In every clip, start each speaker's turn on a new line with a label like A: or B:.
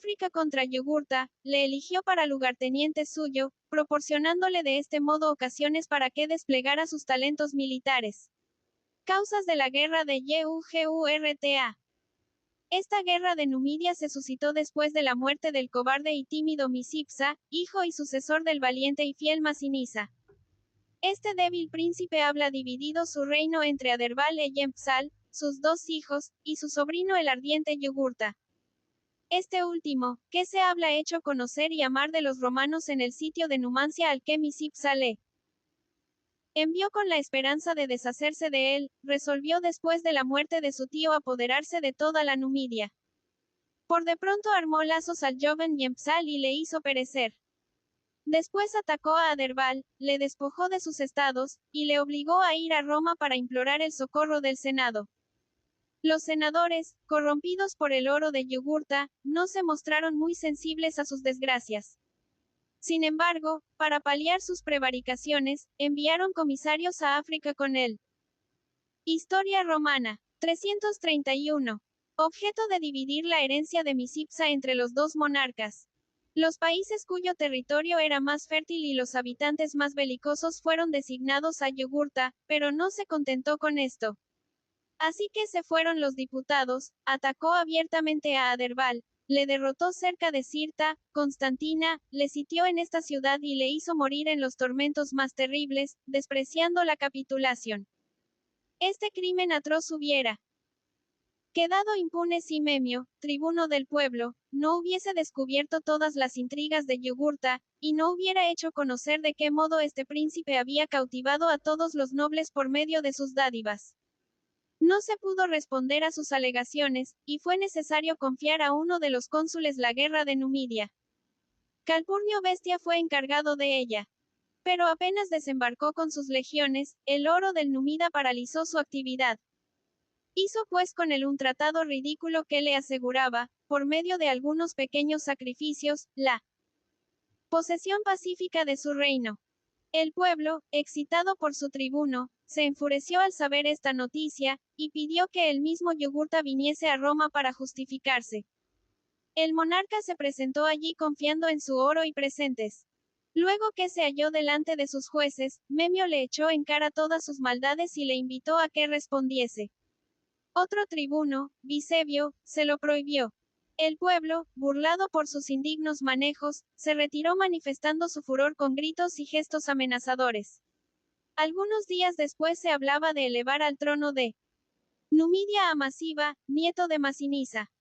A: África contra Yugurta, le eligió para lugarteniente suyo, proporcionándole de este modo ocasiones para que desplegara sus talentos militares. Causas de la guerra de Yugurta. Esta guerra de Numidia se suscitó después de la muerte del cobarde y tímido Misipsa, hijo y sucesor del valiente y fiel Masinisa. Este débil príncipe habla dividido su reino entre Aderbal e Yempsal, sus dos hijos, y su sobrino el ardiente Yugurta. Este último, que se habla hecho conocer y amar de los romanos en el sitio de Numancia al que Misipsa le envió con la esperanza de deshacerse de él, resolvió después de la muerte de su tío apoderarse de toda la Numidia. Por de pronto armó lazos al joven Yempsal y le hizo perecer. Después atacó a Aderbal, le despojó de sus estados, y le obligó a ir a Roma para implorar el socorro del Senado. Los senadores, corrompidos por el oro de Yugurta, no se mostraron muy sensibles a sus desgracias. Sin embargo, para paliar sus prevaricaciones, enviaron comisarios a África con él. Historia romana. 331. Objeto de dividir la herencia de Misipsa entre los dos monarcas. Los países cuyo territorio era más fértil y los habitantes más belicosos fueron designados a Yugurta, pero no se contentó con esto. Así que se fueron los diputados, atacó abiertamente a Aderbal, le derrotó cerca de Cirta, Constantina, le sitió en esta ciudad y le hizo morir en los tormentos más terribles, despreciando la capitulación. Este crimen atroz hubiera quedado impune si Memio, tribuno del pueblo, no hubiese descubierto todas las intrigas de Yugurta, y no hubiera hecho conocer de qué modo este príncipe había cautivado a todos los nobles por medio de sus dádivas. No se pudo responder a sus alegaciones, y fue necesario confiar a uno de los cónsules la guerra de Numidia. Calpurnio Bestia fue encargado de ella. Pero apenas desembarcó con sus legiones, el oro del Numida paralizó su actividad. Hizo pues con él un tratado ridículo que le aseguraba, por medio de algunos pequeños sacrificios, la posesión pacífica de su reino. El pueblo, excitado por su tribuno, se enfureció al saber esta noticia, y pidió que el mismo Yugurta viniese a Roma para justificarse. El monarca se presentó allí confiando en su oro y presentes. Luego que se halló delante de sus jueces, Memio le echó en cara todas sus maldades y le invitó a que respondiese. Otro tribuno, Visebio, se lo prohibió. El pueblo, burlado por sus indignos manejos, se retiró manifestando su furor con gritos y gestos amenazadores. Algunos días después se hablaba de elevar al trono de Numidia a Masiva, nieto de Masinisa.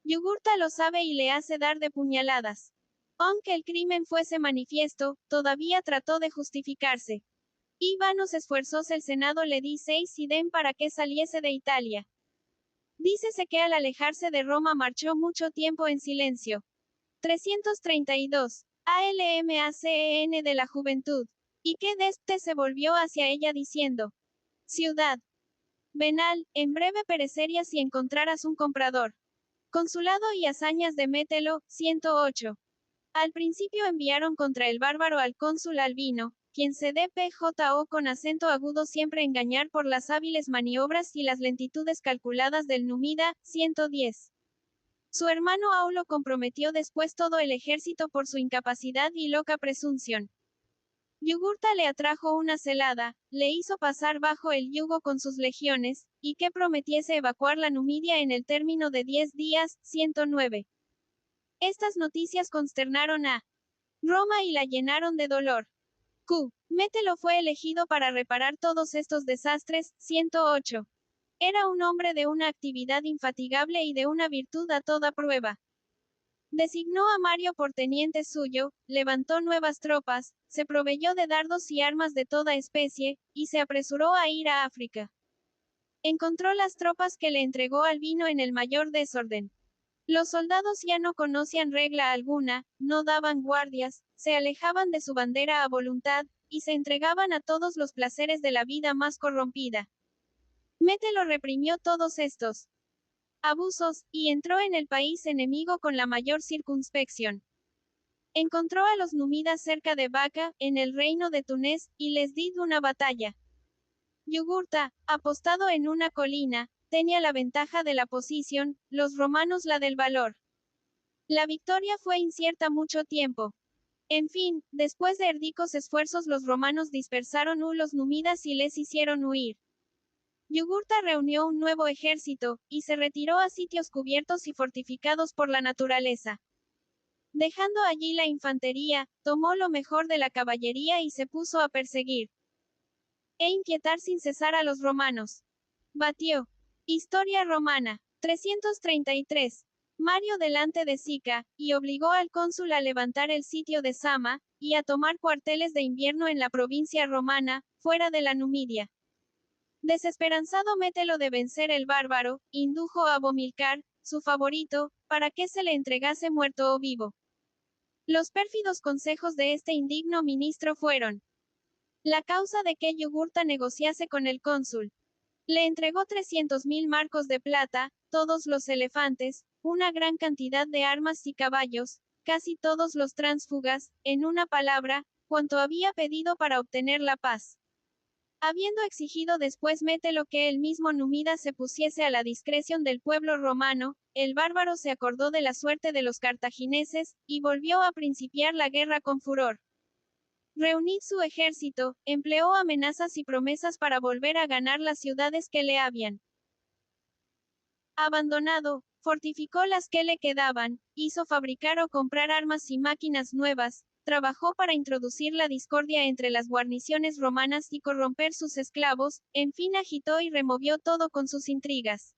A: Yugurta lo sabe y le hace dar de puñaladas. Aunque el crimen fuese manifiesto, todavía trató de justificarse. Y vanos esfuerzos el Senado le di 6 idem para que saliese de Italia. Dícese que al alejarse de Roma marchó mucho tiempo en silencio. 332. ALMACEN de la juventud. Y que después se volvió hacia ella diciendo: Ciudad venal, en breve perecerías si encontraras un comprador. Consulado y hazañas de Mételo, 108. Al principio enviaron contra el bárbaro al cónsul Albino, quien se dpjo con acento agudo siempre engañar por las hábiles maniobras y las lentitudes calculadas del Numida, 110. Su hermano Aulo comprometió después todo el ejército por su incapacidad y loca presunción. Yugurta le atrajo una celada, le hizo pasar bajo el yugo con sus legiones, y que prometiese evacuar la Numidia en el término de 10 días, 109. Estas noticias consternaron a Roma y la llenaron de dolor. Mételo fue elegido para reparar todos estos desastres, 108. Era un hombre de una actividad infatigable y de una virtud a toda prueba. Designó a Mario por teniente suyo, levantó nuevas tropas, se proveyó de dardos y armas de toda especie, y se apresuró a ir a África. Encontró las tropas que le entregó Albino en el mayor desorden. Los soldados ya no conocían regla alguna, no daban guardias, se alejaban de su bandera a voluntad, y se entregaban a todos los placeres de la vida más corrompida. Mételo reprimió todos estos abusos, y entró en el país enemigo con la mayor circunspección. Encontró a los númidas cerca de Baca, en el reino de Túnez, y les dio una batalla. Yugurta, apostado en una colina, tenía la ventaja de la posición, los romanos la del valor. La victoria fue incierta mucho tiempo. En fin, después de ardicos esfuerzos los romanos dispersaron los númidas y les hicieron huir. Yugurta reunió un nuevo ejército, y se retiró a sitios cubiertos y fortificados por la naturaleza. Dejando allí la infantería, tomó lo mejor de la caballería y se puso a perseguir e inquietar sin cesar a los romanos. Batió. Historia romana. 333. Mario delante de Sica, y obligó al cónsul a levantar el sitio de Sama, y a tomar cuarteles de invierno en la provincia romana, fuera de la Numidia. Desesperanzado Mételo de vencer el bárbaro, indujo a Bomilcar, su favorito, para que se le entregase muerto o vivo. Los pérfidos consejos de este indigno ministro fueron la causa de que Yugurta negociase con el cónsul. Le entregó 300.000 marcos de plata, todos los elefantes, una gran cantidad de armas y caballos, casi todos los tránsfugas, en una palabra, cuanto había pedido para obtener la paz. Habiendo exigido después Mételo que el mismo Numida se pusiese a la discreción del pueblo romano, el bárbaro se acordó de la suerte de los cartagineses, y volvió a principiar la guerra con furor. Reunid su ejército, empleó amenazas y promesas para volver a ganar las ciudades que le habían abandonado, fortificó las que le quedaban, hizo fabricar o comprar armas y máquinas nuevas, trabajó para introducir la discordia entre las guarniciones romanas y corromper sus esclavos, en fin agitó y removió todo con sus intrigas.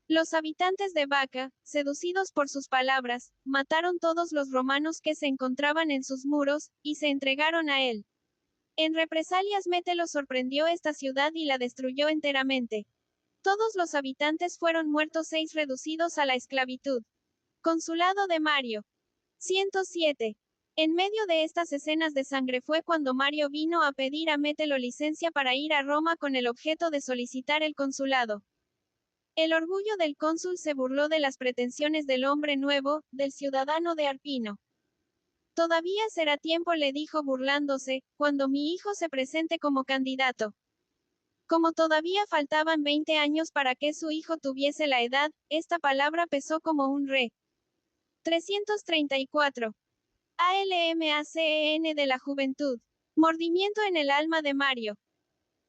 A: Los habitantes de Vaca, seducidos por sus palabras, mataron todos los romanos que se encontraban en sus muros, y se entregaron a él. En represalias Mételo sorprendió esta ciudad y la destruyó enteramente. Todos los habitantes fueron muertos, 6 reducidos a la esclavitud. Consulado de Mario. 107. En medio de estas escenas de sangre fue cuando Mario vino a pedir a Mételo licencia para ir a Roma con el objeto de solicitar el consulado. El orgullo del cónsul se burló de las pretensiones del hombre nuevo, del ciudadano de Arpino. Todavía será tiempo, le dijo burlándose, cuando mi hijo se presente como candidato. Como todavía faltaban 20 años para que su hijo tuviese la edad, esta palabra pesó como un re. 334. ALMACEN de la juventud. Mordimiento en el alma de Mario.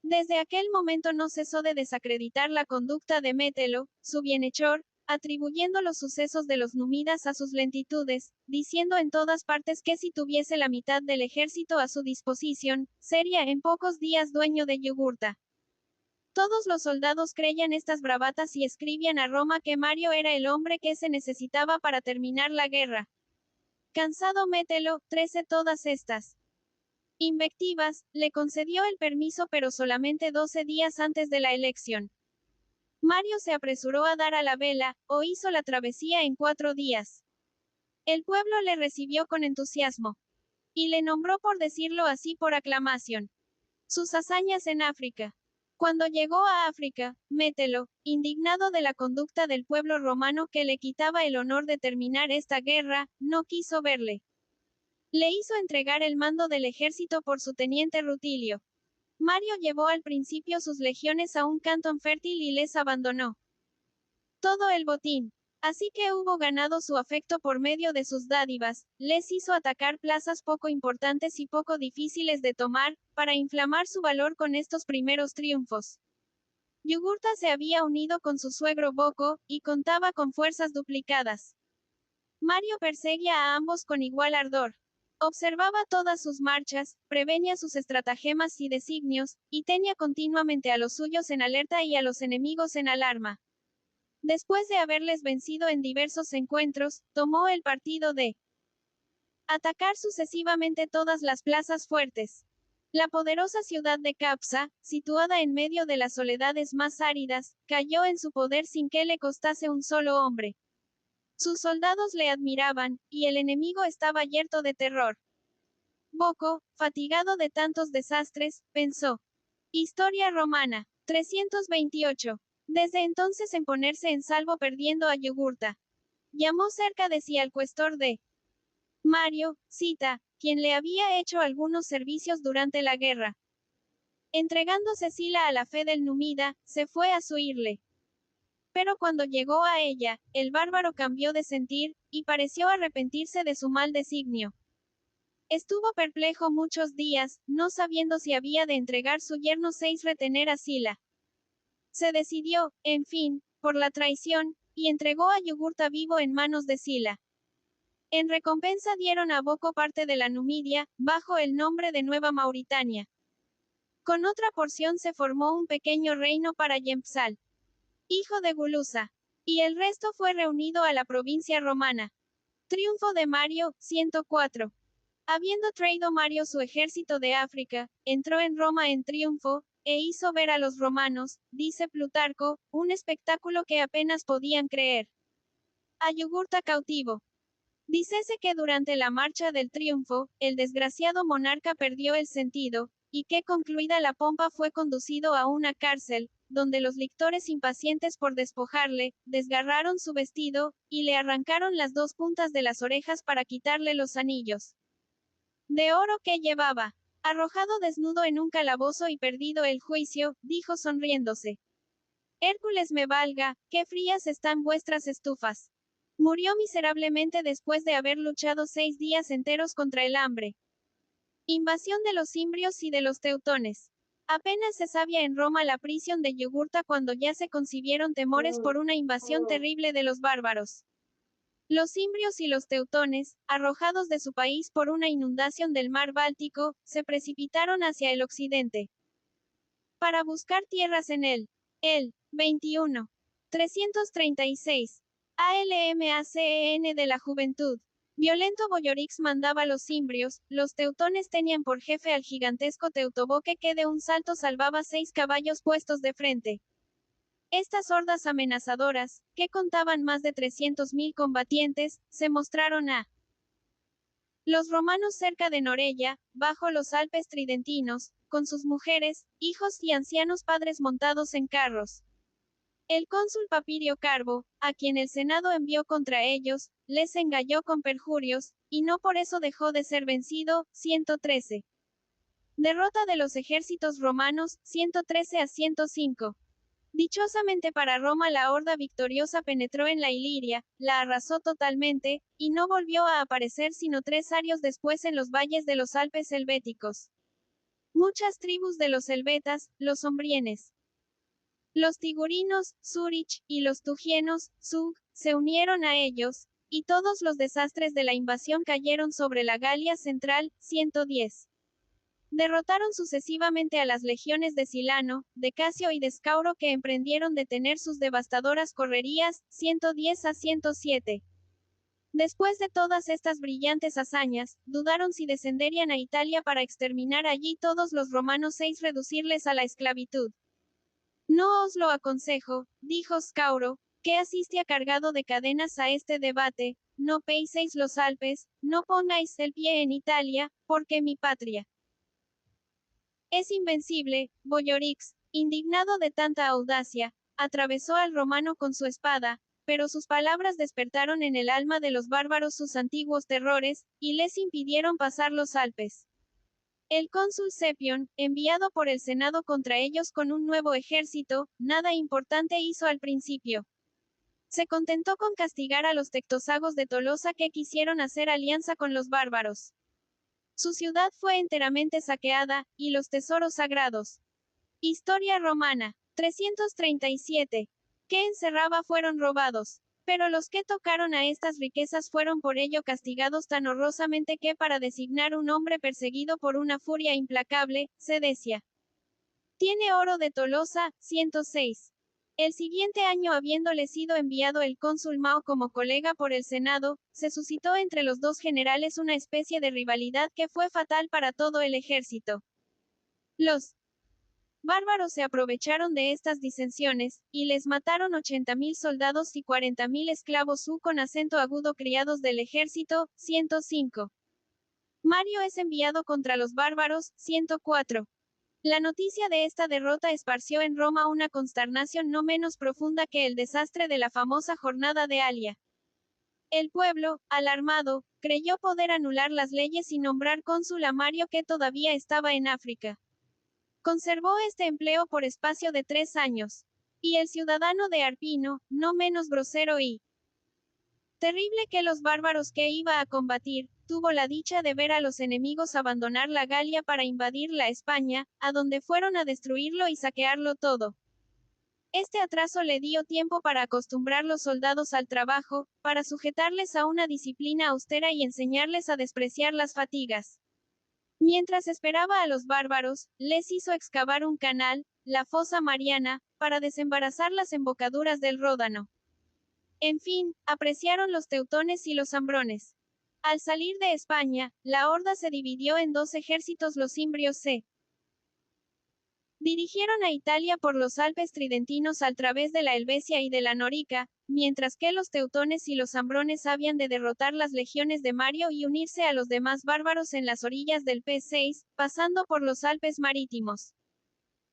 A: Desde aquel momento no cesó de desacreditar la conducta de Mételo, su bienhechor, atribuyendo los sucesos de los númidas a sus lentitudes, diciendo en todas partes que si tuviese la mitad del ejército a su disposición, sería en pocos días dueño de Yugurta. Todos los soldados creían estas bravatas y escribían a Roma que Mario era el hombre que se necesitaba para terminar la guerra. Cansado Mételo, 13 todas estas invectivas, le concedió el permiso pero solamente 12 días antes de la elección. Mario se apresuró a dar a la vela, o hizo la travesía en 4 días. El pueblo le recibió con entusiasmo. Y le nombró, por decirlo así, por aclamación. Sus hazañas en África. Cuando llegó a África, Mételo, indignado de la conducta del pueblo romano que le quitaba el honor de terminar esta guerra, no quiso verle. Le hizo entregar el mando del ejército por su teniente Rutilio. Mario llevó al principio sus legiones a un cantón fértil y les abandonó todo el botín. Así que hubo ganado su afecto por medio de sus dádivas, les hizo atacar plazas poco importantes y poco difíciles de tomar, para inflamar su valor con estos primeros triunfos. Yugurta se había unido con su suegro Boco, y contaba con fuerzas duplicadas. Mario perseguía a ambos con igual ardor. Observaba todas sus marchas, prevenía sus estratagemas y designios, y tenía continuamente a los suyos en alerta y a los enemigos en alarma. Después de haberles vencido en diversos encuentros, tomó el partido de atacar sucesivamente todas las plazas fuertes. La poderosa ciudad de Capsa, situada en medio de las soledades más áridas, cayó en su poder sin que le costase un solo hombre. Sus soldados le admiraban, y el enemigo estaba yerto de terror. Boco, fatigado de tantos desastres, pensó. Historia romana. 328. Desde entonces en ponerse en salvo perdiendo a Yugurta. Llamó cerca de sí al cuestor de Mario, Cita, quien le había hecho algunos servicios durante la guerra. Entregándose Sila a la fe del Numida, se fue a suirle. Pero cuando llegó a ella, el bárbaro cambió de sentir, y pareció arrepentirse de su mal designio. Estuvo perplejo muchos días, no sabiendo si había de entregar su yerno 6 retener a Sila. Se decidió, en fin, por la traición, y entregó a Yugurta vivo en manos de Sila. En recompensa dieron a Boko parte de la Numidia, bajo el nombre de Nueva Mauritania. Con otra porción se formó un pequeño reino para Yempsal, hijo de Gulusa. Y el resto fue reunido a la provincia romana. Triunfo de Mario, 104. Habiendo traído Mario su ejército de África, entró en Roma en triunfo, e hizo ver a los romanos, dice Plutarco, un espectáculo que apenas podían creer. A Yugurta cautivo. Dícese que durante la marcha del triunfo, el desgraciado monarca perdió el sentido, y que concluida la pompa fue conducido a una cárcel, donde los lictores impacientes por despojarle, desgarraron su vestido, y le arrancaron las 2 puntas de las orejas para quitarle los anillos de oro que llevaba. Arrojado desnudo en un calabozo y perdido el juicio, dijo sonriéndose. Hércules me valga, qué frías están vuestras estufas. Murió miserablemente después de haber luchado 6 días enteros contra el hambre. Invasión de los cimbrios y de los teutones. Apenas se sabía en Roma la prisión de Yugurta cuando ya se concibieron temores por una invasión terrible de los bárbaros. Los cimbrios y los teutones, arrojados de su país por una inundación del mar Báltico, se precipitaron hacia el occidente para buscar tierras en el 21. 336. ALMACEN de la juventud. Violento Boyorix mandaba a los cimbrios, los teutones tenían por jefe al gigantesco Teutoboque que de un salto salvaba 6 caballos puestos de frente. Estas hordas amenazadoras, que contaban más de 300.000 combatientes, se mostraron a los romanos cerca de Norella, bajo los Alpes tridentinos, con sus mujeres, hijos y ancianos padres montados en carros. El cónsul Papirio Carbo, a quien el Senado envió contra ellos, les engañó con perjurios, y no por eso dejó de ser vencido. 113. Derrota de los ejércitos romanos, 113 a 105. Dichosamente para Roma la horda victoriosa penetró en la Iliria, la arrasó totalmente, y no volvió a aparecer sino 3 años después en los valles de los Alpes helvéticos. Muchas tribus de los helvetas, los sombrienes, los tigurinos, Zurich, y los tugienos, Zug, se unieron a ellos, y todos los desastres de la invasión cayeron sobre la Galia central. 110. Derrotaron sucesivamente a las legiones de Silano, de Casio y de Scauro que emprendieron detener sus devastadoras correrías. 110 a 107. Después de todas estas brillantes hazañas, dudaron si descenderían a Italia para exterminar allí todos los romanos e reducirles a la esclavitud. No os lo aconsejo, dijo Scauro, que asistía cargado de cadenas a este debate, no peiséis los Alpes, no pongáis el pie en Italia, porque mi patria es invencible. Boyorix, indignado de tanta audacia, atravesó al romano con su espada, pero sus palabras despertaron en el alma de los bárbaros sus antiguos terrores, y les impidieron pasar los Alpes. El cónsul Cepión, enviado por el Senado contra ellos con un nuevo ejército, nada importante hizo al principio. Se contentó con castigar a los tectosagos de Tolosa que quisieron hacer alianza con los bárbaros. Su ciudad fue enteramente saqueada, y los tesoros sagrados. Historia romana. 337. Que encerraba fueron robados. Pero los que tocaron a estas riquezas fueron por ello castigados tan horrorosamente que para designar un hombre perseguido por una furia implacable, se decía. Tiene oro de Tolosa. 106. El siguiente año, habiéndole sido enviado el cónsul Mao como colega por el Senado, se suscitó entre los dos generales una especie de rivalidad que fue fatal para todo el ejército. Los bárbaros se aprovecharon de estas disensiones, y les mataron 80.000 soldados y 40.000 esclavos con acento agudo criados del ejército. 105. Mario es enviado contra los bárbaros. 104. La noticia de esta derrota esparció en Roma una consternación no menos profunda que el desastre de la famosa jornada de Alia. El pueblo, alarmado, creyó poder anular las leyes y nombrar cónsul a Mario que todavía estaba en África. Conservó este empleo por espacio de 3 años. Y el ciudadano de Arpino, no menos grosero y terrible que los bárbaros que iba a combatir, tuvo la dicha de ver a los enemigos abandonar la Galia para invadir la España, a donde fueron a destruirlo y saquearlo todo. Este atraso le dio tiempo para acostumbrar los soldados al trabajo, para sujetarles a una disciplina austera y enseñarles a despreciar las fatigas. Mientras esperaba a los bárbaros, les hizo excavar un canal, la fosa Mariana, para desembarazar las embocaduras del Ródano. En fin, apreciaron los teutones y los ambrones. Al salir de España, la horda se dividió en dos ejércitos. Los cimbrios se dirigieron a Italia por los Alpes tridentinos al través de la Helvecia y de la Norica, mientras que los teutones y los ambrones habían de derrotar las legiones de Mario y unirse a los demás bárbaros en las orillas del P6, pasando por los Alpes marítimos.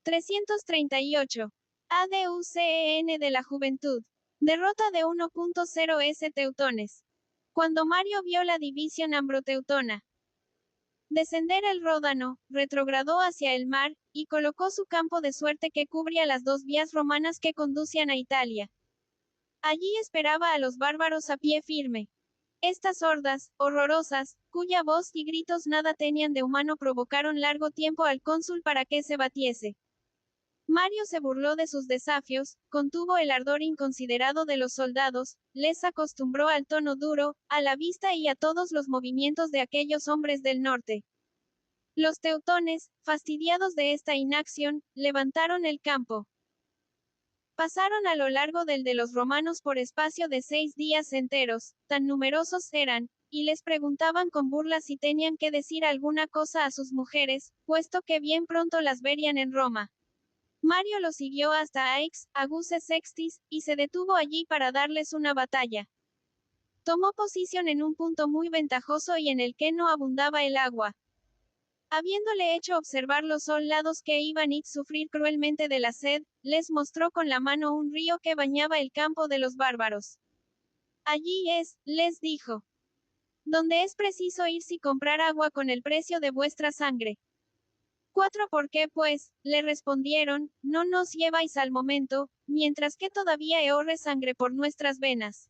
A: 338. ADUCEN de la Juventud. Derrota de 1.0 S teutones. Cuando Mario vio la división ambroteutona descender el Ródano, retrogradó hacia el mar, y colocó su campo de suerte que cubría las dos vías romanas que conducían a Italia. Allí esperaba a los bárbaros a pie firme. Estas hordas, horrorosas, cuya voz y gritos nada tenían de humano, provocaron largo tiempo al cónsul para que se batiese. Mario se burló de sus desafios, contuvo el ardor inconsiderado de los soldados, les acostumbró al tono duro, a la vista y a todos los movimientos de aquellos hombres del norte. Los teutones, fastidiados de esta inacción, levantaron el campo. Pasaron a lo largo del de los romanos por espacio de 6 días enteros, tan numerosos eran, y les preguntaban con burla si tenían que decir alguna cosa a sus mujeres, puesto que bien pronto las verían en Roma. Mario lo siguió hasta Aix, Aguce Sextis, y se detuvo allí para darles una batalla. Tomó posición en un punto muy ventajoso y en el que no abundaba el agua. Habiéndole hecho observar los soldados que iban a sufrir cruelmente de la sed, les mostró con la mano un río que bañaba el campo de los bárbaros. Allí es, les dijo, donde es preciso irse y comprar agua con el precio de vuestra sangre. 4. ¿Por qué pues? Le respondieron, no nos lleváis al momento, mientras que todavía eorre sangre por nuestras venas.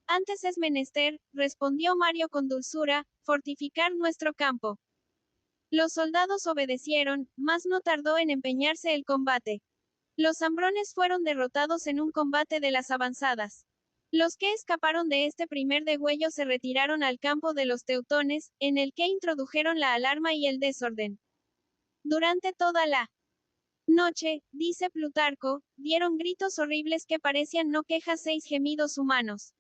A: Antes es menester, respondió Mario con dulzura, fortificar nuestro campo. Los soldados obedecieron, mas no tardó en empeñarse el combate. Los ambrones fueron derrotados en un combate de las avanzadas. Los que escaparon de este primer degüello se retiraron al campo de los teutones, en el que introdujeron la alarma y el desorden. Durante toda la noche, dice Plutarco, dieron gritos horribles que parecían no quejas 6 gemidos humanos.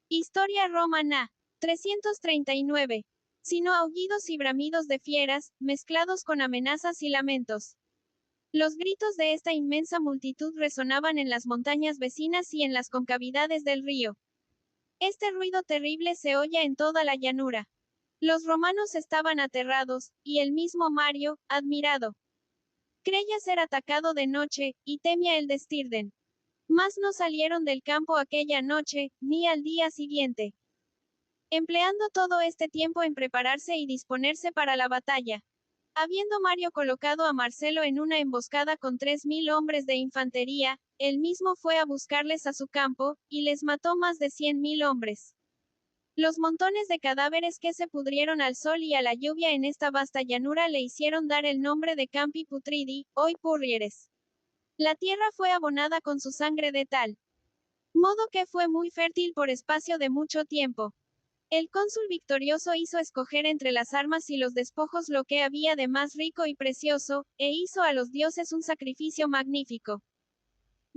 A: Historia romana. 339. Sino aullidos y bramidos de fieras, mezclados con amenazas y lamentos. Los gritos de esta inmensa multitud resonaban en las montañas vecinas y en las concavidades del río. Este ruido terrible se oye en toda la llanura. Los romanos estaban aterrados, y el mismo Mario, admirado. Creía ser atacado de noche, y temía el destirden. Mas no salieron del campo aquella noche, ni al día siguiente. Empleando todo este tiempo en prepararse y disponerse para la batalla. Habiendo Mario colocado a Marcelo en una emboscada con 3.000 hombres de infantería, él mismo fue a buscarles a su campo, y les mató más de 100.000 hombres. Los montones de cadáveres que se pudrieron al sol y a la lluvia en esta vasta llanura le hicieron dar el nombre de Campi Putridi, hoy Purrieres. La tierra fue abonada con su sangre de tal modo que fue muy fértil por espacio de mucho tiempo. El cónsul victorioso hizo escoger entre las armas y los despojos lo que había de más rico y precioso, e hizo a los dioses un sacrificio magnífico.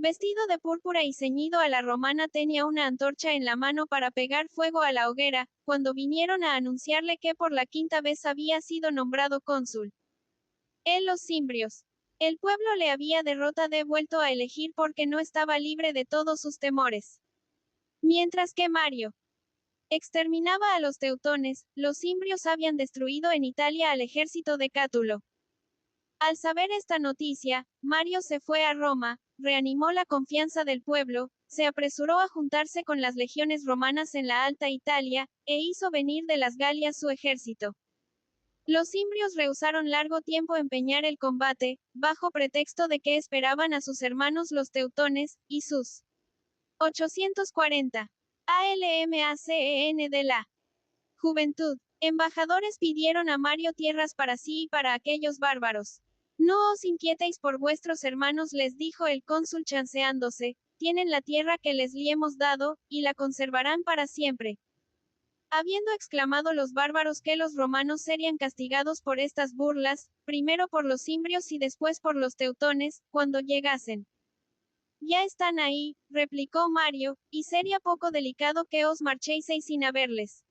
A: Vestido de púrpura y ceñido a la romana, tenía una antorcha en la mano para pegar fuego a la hoguera, cuando vinieron a anunciarle que por la 5ª vez había sido nombrado cónsul. Él los cimbrios. El pueblo le había devuelto a elegir porque no estaba libre de todos sus temores. Mientras que Mario exterminaba a los teutones, los cimbrios habían destruido en Italia al ejército de Cátulo. Al saber esta noticia, Mario se fue a Roma, reanimó la confianza del pueblo, se apresuró a juntarse con las legiones romanas en la Alta Italia, e hizo venir de las Galias su ejército. Los imbrios rehusaron largo tiempo empeñar el combate, bajo pretexto de que esperaban a sus hermanos los teutones, y sus 840 ALMACEN de la juventud. Embajadores pidieron a Mario tierras para sí y para aquellos bárbaros. No os inquietéis por vuestros hermanos, les dijo el cónsul chanceándose, tienen la tierra que les hemos dado, y la conservarán para siempre. Habiendo exclamado los bárbaros que los romanos serían castigados por estas burlas, primero por los imbrios y después por los teutones, cuando llegasen. Ya están ahí, replicó Mario, y sería poco delicado que os marchéis sin haberles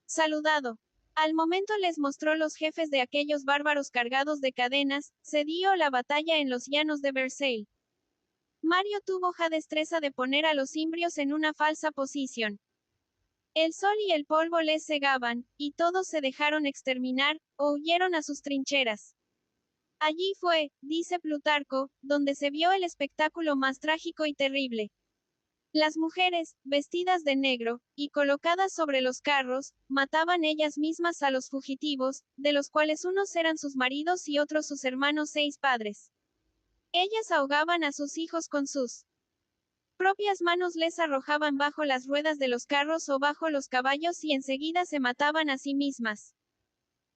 A: saludado. Al momento les mostró los jefes de aquellos bárbaros cargados de cadenas, se dio la batalla en los llanos de Versailles. Mario tuvo ja destreza de poner a los imbrios en una falsa posición. El sol y el polvo les cegaban, y todos se dejaron exterminar, o huyeron a sus trincheras. Allí fue, dice Plutarco, donde se vio el espectáculo más trágico y terrible. Las mujeres, vestidas de negro, y colocadas sobre los carros, mataban ellas mismas a los fugitivos, de los cuales unos eran sus maridos y otros sus hermanos 6 padres. Ellas ahogaban a sus hijos con sus propias manos, les arrojaban bajo las ruedas de los carros o bajo los caballos y enseguida se mataban a sí mismas.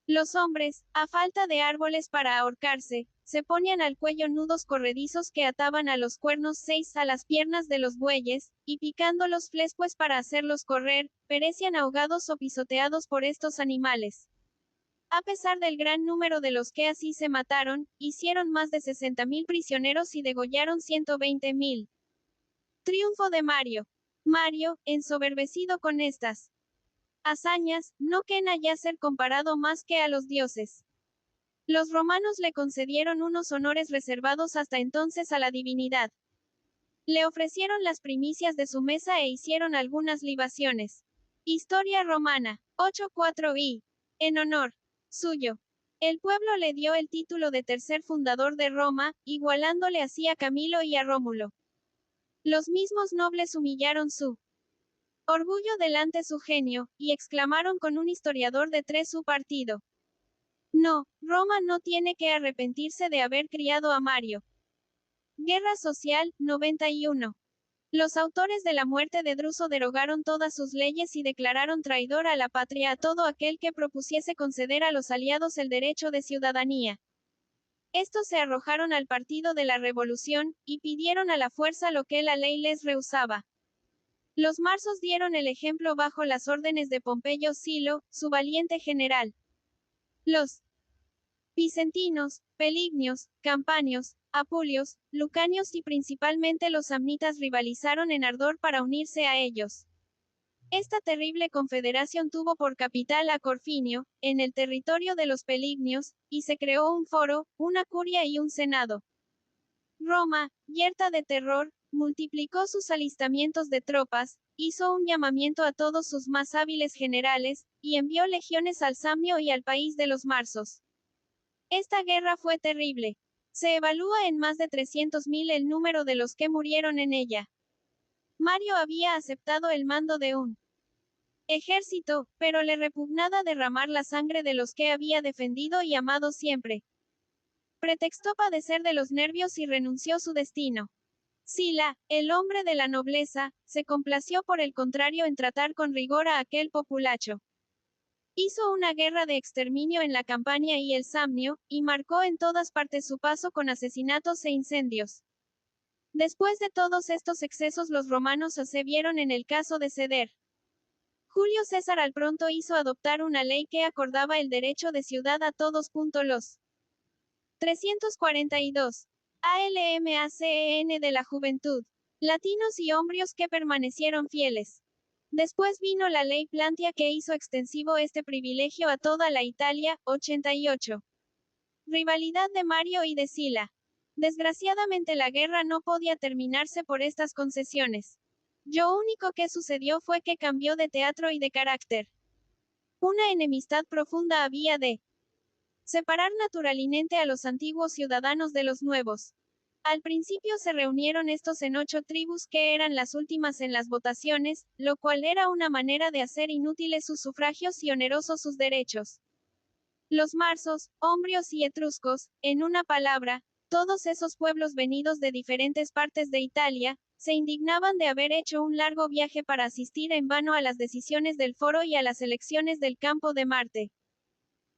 A: Los hombres, a falta de árboles para ahorcarse, se ponían al cuello nudos corredizos que ataban a los cuernos 6 a las piernas de los bueyes, y picando los flespues para hacerlos correr, perecían ahogados o pisoteados por estos animales. A pesar del gran número de los que así se mataron, hicieron más de 60.000 prisioneros y degollaron 120.000. Triunfo de Mario. Mario, ensoberbecido con estas hazañas, no quena ya ser comparado más que a los dioses. Los romanos le concedieron unos honores reservados hasta entonces a la divinidad. Le ofrecieron las primicias de su mesa e hicieron algunas libaciones. Historia romana. 8.4 y. En honor suyo. El pueblo le dio el título de tercer fundador de Roma, igualándole así a Camilo y a Rómulo. Los mismos nobles humillaron su orgullo delante su genio, y exclamaron con un historiador de su partido. No, Roma no tiene que arrepentirse de haber criado a Mario. Guerra Social, 91. Los autores de la muerte de Druso derogaron todas sus leyes y declararon traidor a la patria a todo aquel que propusiese conceder a los aliados el derecho de ciudadanía. Estos se arrojaron al partido de la revolución, y pidieron a la fuerza lo que la ley les rehusaba. Los marsos dieron el ejemplo bajo las órdenes de Pompeyo Silo, su valiente general. Los vicentinos, pelignios, campanios, apulios, lucanios y principalmente los samnitas rivalizaron en ardor para unirse a ellos. Esta terrible confederación tuvo por capital a Corfinio, en el territorio de los pelignios, y se creó un foro, una curia y un senado. Roma, yerta de terror, multiplicó sus alistamientos de tropas, hizo un llamamiento a todos sus más hábiles generales, y envió legiones al Samnio y al país de los marsos. Esta guerra fue terrible. Se evalúa en más de 300.000 el número de los que murieron en ella. Mario había aceptado el mando de un ejército, pero le repugnaba derramar la sangre de los que había defendido y amado siempre. Pretextó padecer de los nervios y renunció su destino. Sila, el hombre de la nobleza, se complació por el contrario en tratar con rigor a aquel populacho. Hizo una guerra de exterminio en la Campania y el Samnio, y marcó en todas partes su paso con asesinatos e incendios. Después de todos estos excesos los romanos se vieron en el caso de ceder. Julio César al pronto hizo adoptar una ley que acordaba el derecho de ciudad a todos. Los 342. ALMACEN de la juventud. Latinos y hombrios que permanecieron fieles. Después vino la ley Plantia que hizo extensivo este privilegio a toda la Italia. 88. Rivalidad de Mario y de Sila. Desgraciadamente la guerra no podía terminarse por estas concesiones. Lo único que sucedió fue que cambió de teatro y de carácter. Una enemistad profunda había de separar naturalmente a los antiguos ciudadanos de los nuevos. Al principio se reunieron estos en 8 tribus que eran las últimas en las votaciones, lo cual era una manera de hacer inútiles sus sufragios y onerosos sus derechos. Los marsos, ombrios y etruscos, en una palabra, todos esos pueblos venidos de diferentes partes de Italia, se indignaban de haber hecho un largo viaje para asistir en vano a las decisiones del foro y a las elecciones del campo de Marte.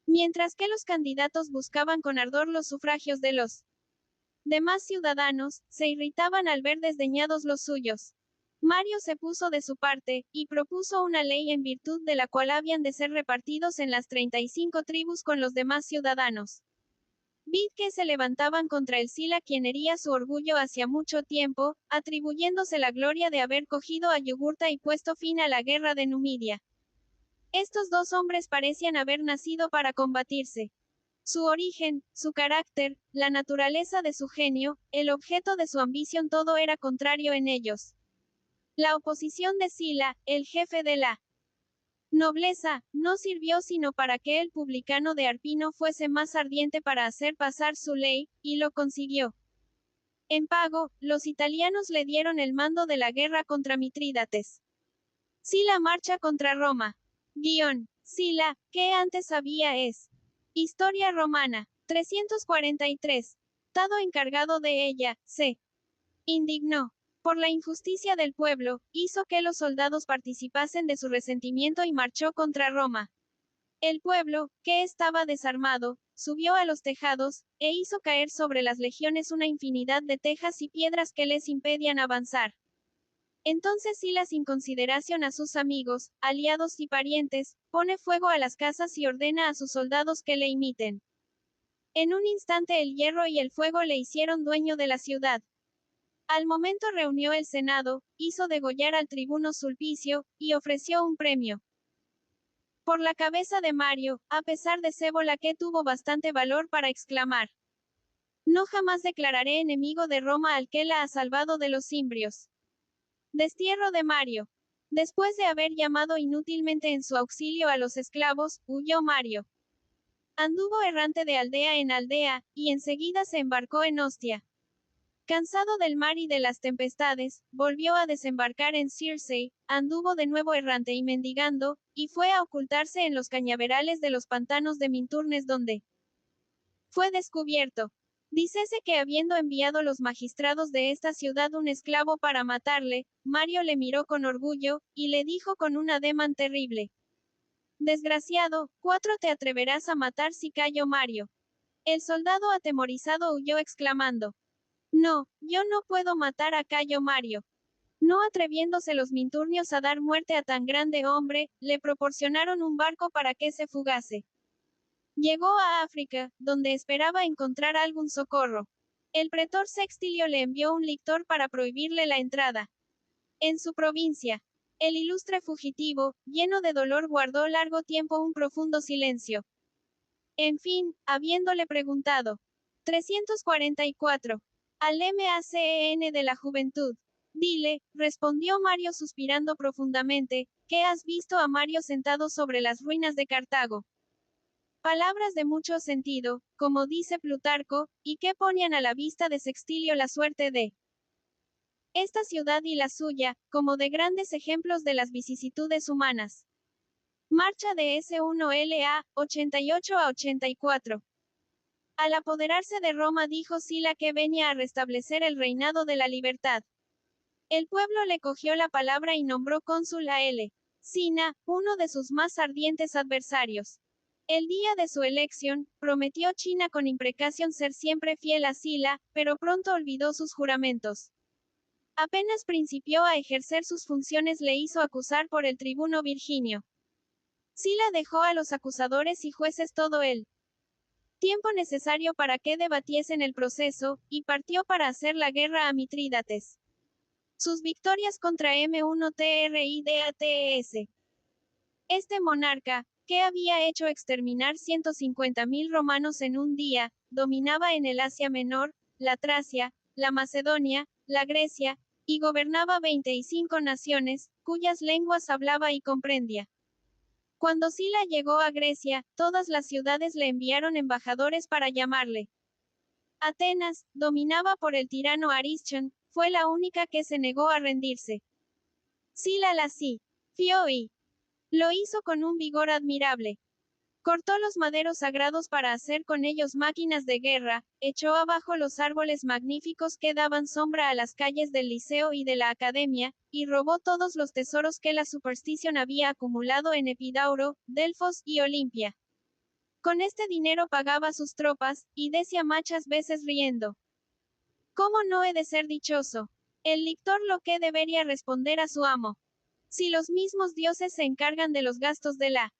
A: Mientras que los candidatos buscaban con ardor los sufragios de los demás ciudadanos, se irritaban al ver desdeñados los suyos. Mario se puso de su parte, y propuso una ley en virtud de la cual habían de ser repartidos en las 35 tribus con los demás ciudadanos. Vid que se levantaban contra el Sila quien hería su orgullo hacía mucho tiempo, atribuyéndose la gloria de haber cogido a Yugurta y puesto fin a la guerra de Numidia. Estos dos hombres parecían haber nacido para combatirse. Su origen, su carácter, la naturaleza de su genio, el objeto de su ambición todo era contrario en ellos. La oposición de Sila, el jefe de la nobleza, no sirvió sino para que el publicano de Arpino fuese más ardiente para hacer pasar su ley, y lo consiguió. En pago, los italianos le dieron el mando de la guerra contra Mitrídates. Sila marcha contra Roma. Sila, que antes había es. Historia romana. 343. Estado encargado de ella, se indignó por la injusticia del pueblo, hizo que los soldados participasen de su resentimiento y marchó contra Roma. El pueblo, que estaba desarmado, subió a los tejados, e hizo caer sobre las legiones una infinidad de tejas y piedras que les impedían avanzar. Entonces Sila sin consideración a sus amigos, aliados y parientes, pone fuego a las casas y ordena a sus soldados que le imiten. En un instante el hierro y el fuego le hicieron dueño de la ciudad. Al momento reunió el Senado, hizo degollar al tribuno Sulpicio, y ofreció un premio por la cabeza de Mario, a pesar de Cébola que tuvo bastante valor para exclamar: no jamás declararé enemigo de Roma al que la ha salvado de los cimbrios. Destierro de Mario. Después de haber llamado inútilmente en su auxilio a los esclavos, huyó Mario. Anduvo errante de aldea en aldea, y enseguida se embarcó en Ostia. Cansado del mar y de las tempestades, volvió a desembarcar en Circe, anduvo de nuevo errante y mendigando, y fue a ocultarse en los cañaverales de los pantanos de Minturnes donde fue descubierto. Dícese que habiendo enviado los magistrados de esta ciudad un esclavo para matarle, Mario le miró con orgullo, y le dijo con un ademán terrible: desgraciado, 4 te atreverás a matar si callo Mario. El soldado atemorizado huyó exclamando: no, yo no puedo matar a Cayo Mario. No atreviéndose los minturnios a dar muerte a tan grande hombre, le proporcionaron un barco para que se fugase. Llegó a África, donde esperaba encontrar algún socorro. El pretor Sextilio le envió un lictor para prohibirle la entrada en su provincia. El ilustre fugitivo, lleno de dolor, guardó largo tiempo un profundo silencio. En fin, habiéndole preguntado 344 al MACEN de la juventud. Dile, respondió Mario suspirando profundamente, que has visto a Mario sentado sobre las ruinas de Cartago. Palabras de mucho sentido, como dice Plutarco, y que ponían a la vista de Sextilio la suerte de esta ciudad y la suya, como de grandes ejemplos de las vicisitudes humanas. Marcha de S1LA, 88 a 84. Al apoderarse de Roma dijo Sila que venía a restablecer el reinado de la libertad. El pueblo le cogió la palabra y nombró cónsul a L. Sina, uno de sus más ardientes adversarios. El día de su elección, prometió China con imprecación ser siempre fiel a Sila, pero pronto olvidó sus juramentos. Apenas principió a ejercer sus funciones le hizo acusar por el tribuno Virginio. Sila dejó a los acusadores y jueces todo el tiempo necesario para que debatiesen el proceso, y partió para hacer la guerra a Mitrídates. Sus victorias contra M1TRIDATES. Este monarca, que había hecho exterminar 150.000 romanos en un día, dominaba en el Asia Menor, la Tracia, la Macedonia, la Grecia, y gobernaba 25 naciones, cuyas lenguas hablaba y comprendía. Cuando Sila llegó a Grecia, todas las ciudades le enviaron embajadores para llamarle. Atenas, dominaba por el tirano Aristion, fue la única que se negó a rendirse. Sila la sí fió y lo hizo con un vigor admirable. Cortó los maderos sagrados para hacer con ellos máquinas de guerra, echó abajo los árboles magníficos que daban sombra a las calles del liceo y de la academia, y robó todos los tesoros que la superstición había acumulado en Epidauro, Delfos y Olimpia. Con este dinero pagaba sus tropas, y decía muchas veces riendo: ¿cómo no he de ser dichoso? El lictor lo que debería responder a su amo: si los mismos dioses se encargan de los gastos de la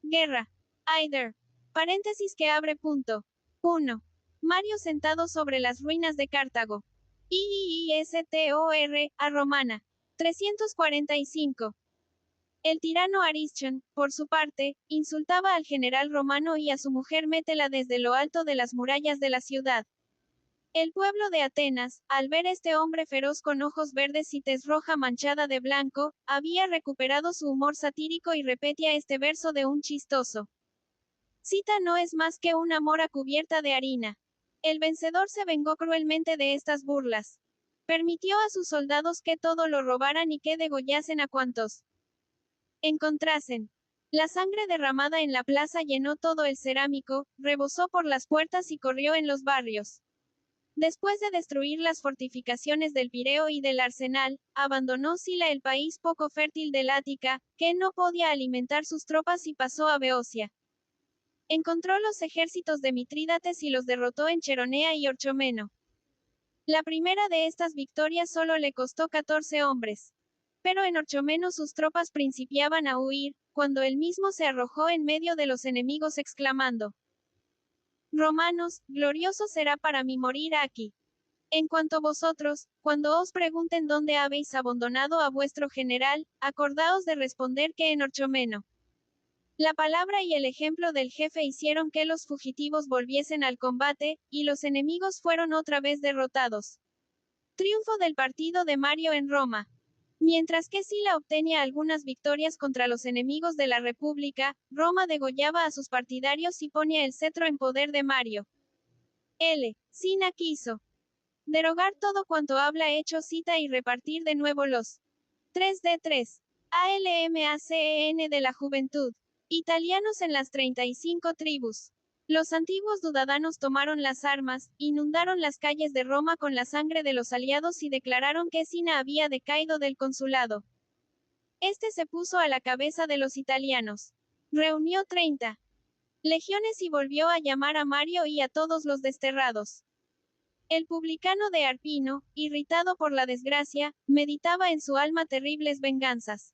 A: guerra. Either. Paréntesis que abre punto. 1. Mario sentado sobre las ruinas de Cartago. IIISTOR, a Romana. 345. El tirano Aristion, por su parte, insultaba al general romano y a su mujer Métela desde lo alto de las murallas de la ciudad. El pueblo de Atenas, al ver este hombre feroz con ojos verdes y tez roja manchada de blanco, había recuperado su humor satírico y repetía este verso de un chistoso: Cita no es más que una mora cubierta de harina. El vencedor se vengó cruelmente de estas burlas. Permitió a sus soldados que todo lo robaran y que degollasen a cuantos encontrasen. La sangre derramada en la plaza llenó todo el cerámico, rebosó por las puertas y corrió en los barrios. Después de destruir las fortificaciones del Pireo y del Arsenal, abandonó Sila el país poco fértil del Ática, que no podía alimentar sus tropas, y pasó a Beocia. Encontró los ejércitos de Mitrídates y los derrotó en Cheronea y Orchomeno. La primera de estas victorias solo le costó 14 hombres. Pero en Orchomeno sus tropas principiaban a huir, cuando él mismo se arrojó en medio de los enemigos exclamando: Romanos, glorioso será para mí morir aquí. En cuanto vosotros, cuando os pregunten dónde habéis abandonado a vuestro general, acordaos de responder que en Orchomeno. La palabra y el ejemplo del jefe hicieron que los fugitivos volviesen al combate, y los enemigos fueron otra vez derrotados. Triunfo del partido de Mario en Roma. Mientras que Sila obtenía algunas victorias contra los enemigos de la República, Roma degollaba a sus partidarios y ponía el cetro en poder de Mario. Sina quiso derogar todo cuanto habla hecho cita y repartir de nuevo los 3D3 ALMACEN de la juventud italianos en las 35 tribus. Los antiguos dudadanos tomaron las armas, inundaron las calles de Roma con la sangre de los aliados y declararon que Sina había decaído del consulado. Este se puso a la cabeza de los italianos. Reunió 30 legiones y volvió a llamar a Mario y a todos los desterrados. El publicano de Arpino, irritado por la desgracia, meditaba en su alma terribles venganzas.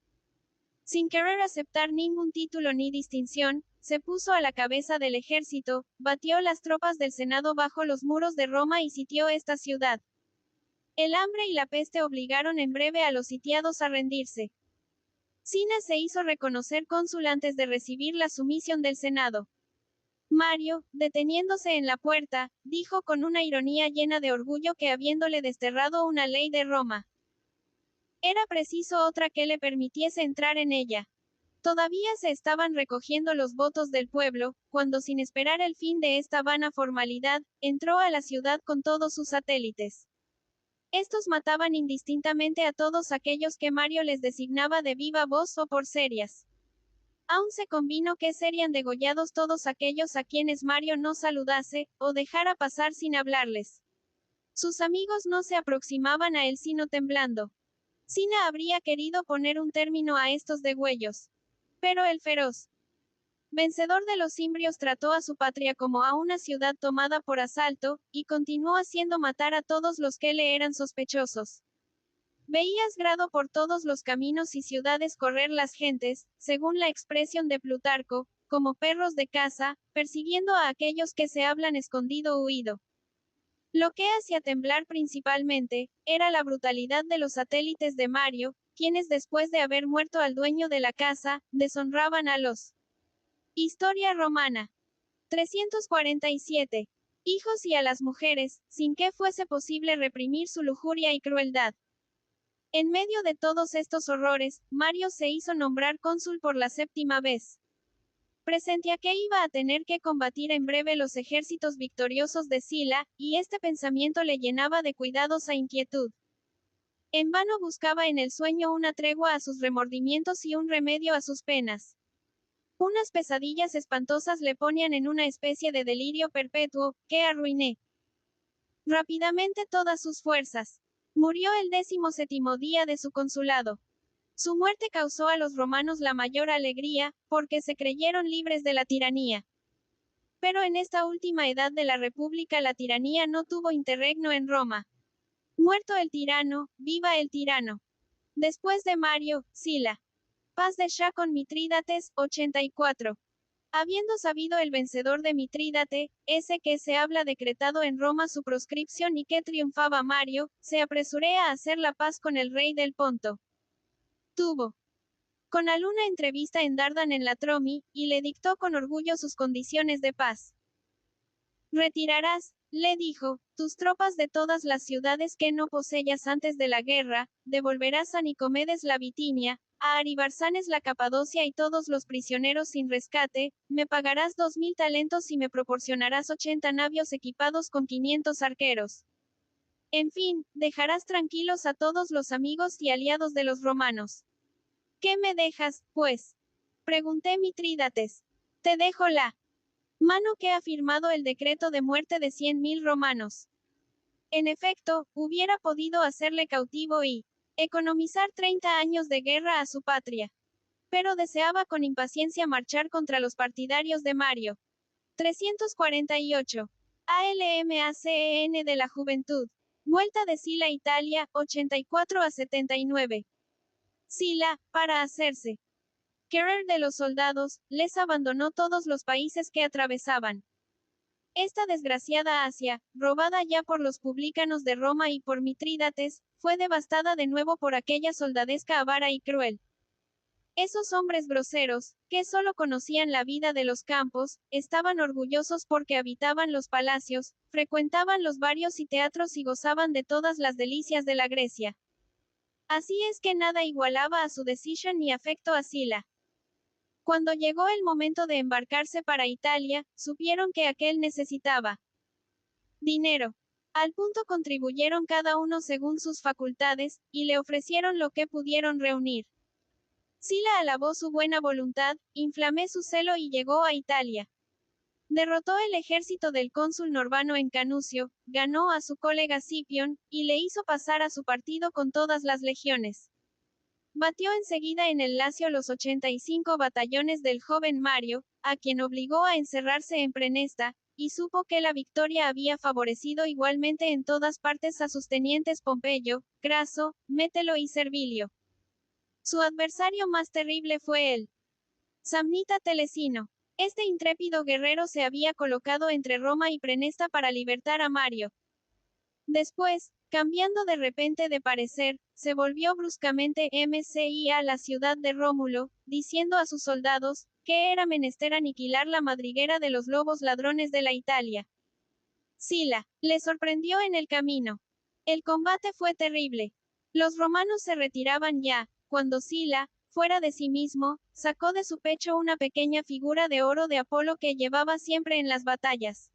A: Sin querer aceptar ningún título ni distinción, se puso a la cabeza del ejército, batió las tropas del Senado bajo los muros de Roma y sitió esta ciudad. El hambre y la peste obligaron en breve a los sitiados a rendirse. Sina se hizo reconocer cónsul antes de recibir la sumisión del Senado. Mario, deteniéndose en la puerta, dijo con una ironía llena de orgullo que habiéndole desterrado una ley de Roma, era preciso otra que le permitiese entrar en ella. Todavía se estaban recogiendo los votos del pueblo, cuando sin esperar el fin de esta vana formalidad, entró a la ciudad con todos sus satélites. Estos mataban indistintamente a todos aquellos que Mario les designaba de viva voz o por serias. Aún se convino que serían degollados todos aquellos a quienes Mario no saludase, o dejara pasar sin hablarles. Sus amigos no se aproximaban a él sino temblando. Sina habría querido poner un término a estos degüellos. Pero el feroz vencedor de los cimbrios trató a su patria como a una ciudad tomada por asalto, y continuó haciendo matar a todos los que le eran sospechosos. Veías grado por todos los caminos y ciudades correr las gentes, según la expresión de Plutarco, como perros de caza, persiguiendo a aquellos que se hablan escondido o huido. Lo que hacía temblar principalmente, era la brutalidad de los satélites de Mario, quienes después de haber muerto al dueño de la casa, deshonraban a los Historia romana. 347. Hijos y a las mujeres, sin que fuese posible reprimir su lujuria y crueldad. En medio de todos estos horrores, Mario se hizo nombrar cónsul por la 7ª vez. Presentía que iba a tener que combatir en breve los ejércitos victoriosos de Sila, y este pensamiento le llenaba de cuidadosa inquietud. En vano buscaba en el sueño una tregua a sus remordimientos y un remedio a sus penas. Unas pesadillas espantosas le ponían en una especie de delirio perpetuo, que arruiné rápidamente todas sus fuerzas. Murió el 17º día de su consulado. Su muerte causó a los romanos la mayor alegría, porque se creyeron libres de la tiranía. Pero en esta última edad de la República la tiranía no tuvo interregno en Roma. Muerto el tirano, viva el tirano. Después de Mario, Sila. Paz de Shah con Mitrídates, 84. Habiendo sabido el vencedor de Mitrídate, ese que se habla decretado en Roma su proscripción y que triunfaba Mario, se apresuré a hacer la paz con el rey del Ponto. Tuvo con alguna entrevista en Dardan en la Tromi, y le dictó con orgullo sus condiciones de paz. Retirarás, le dijo, tus tropas de todas las ciudades que no poseías antes de la guerra, devolverás a Nicomedes la Bitinia, a Aribarzanes la Capadocia y todos los prisioneros sin rescate, me pagarás 2000 talentos y me proporcionarás 80 navios equipados con 500 arqueros. En fin, dejarás tranquilos a todos los amigos y aliados de los romanos. ¿Qué me dejas, pues? Pregunté Mitrídates. Te dejo la mano que ha firmado el decreto de muerte de 100.000 romanos. En efecto, hubiera podido hacerle cautivo y economizar 30 años de guerra a su patria. Pero deseaba con impaciencia marchar contra los partidarios de Mario. 348. ALMACEN de la Juventud. Vuelta de Sila a Italia, 84 a 79. Sila, para hacerse querer de los soldados, les abandonó todos los países que atravesaban. Esta desgraciada Asia, robada ya por los publicanos de Roma y por Mitrídates, fue devastada de nuevo por aquella soldadesca avara y cruel. Esos hombres groseros, que solo conocían la vida de los campos, estaban orgullosos porque habitaban los palacios, frecuentaban los barrios y teatros y gozaban de todas las delicias de la Grecia. Así es que nada igualaba a su decisión ni afecto a Sila. Cuando llegó el momento de embarcarse para Italia, supieron que aquel necesitaba dinero. Al punto contribuyeron cada uno según sus facultades, y le ofrecieron lo que pudieron reunir. Sila alabó su buena voluntad, inflamé su celo y llegó a Italia. Derrotó el ejército del cónsul Norbano en Canucio, ganó a su colega Scipión, y le hizo pasar a su partido con todas las legiones. Batió enseguida en el Lacio los 85 batallones del joven Mario, a quien obligó a encerrarse en Prenesta, y supo que la victoria había favorecido igualmente en todas partes a sus tenientes Pompeyo, Craso, Mételo y Servilio. Su adversario más terrible fue el samnita Telesino. Este intrépido guerrero se había colocado entre Roma y Prenesta para libertar a Mario. Después, cambiando de repente de parecer, se volvió bruscamente MCI a la ciudad de Rómulo, diciendo a sus soldados, que era menester aniquilar la madriguera de los lobos ladrones de la Italia. Sila, le sorprendió en el camino. El combate fue terrible. Los romanos se retiraban ya, cuando Sila, fuera de sí mismo, sacó de su pecho una pequeña figura de oro de Apolo que llevaba siempre en las batallas.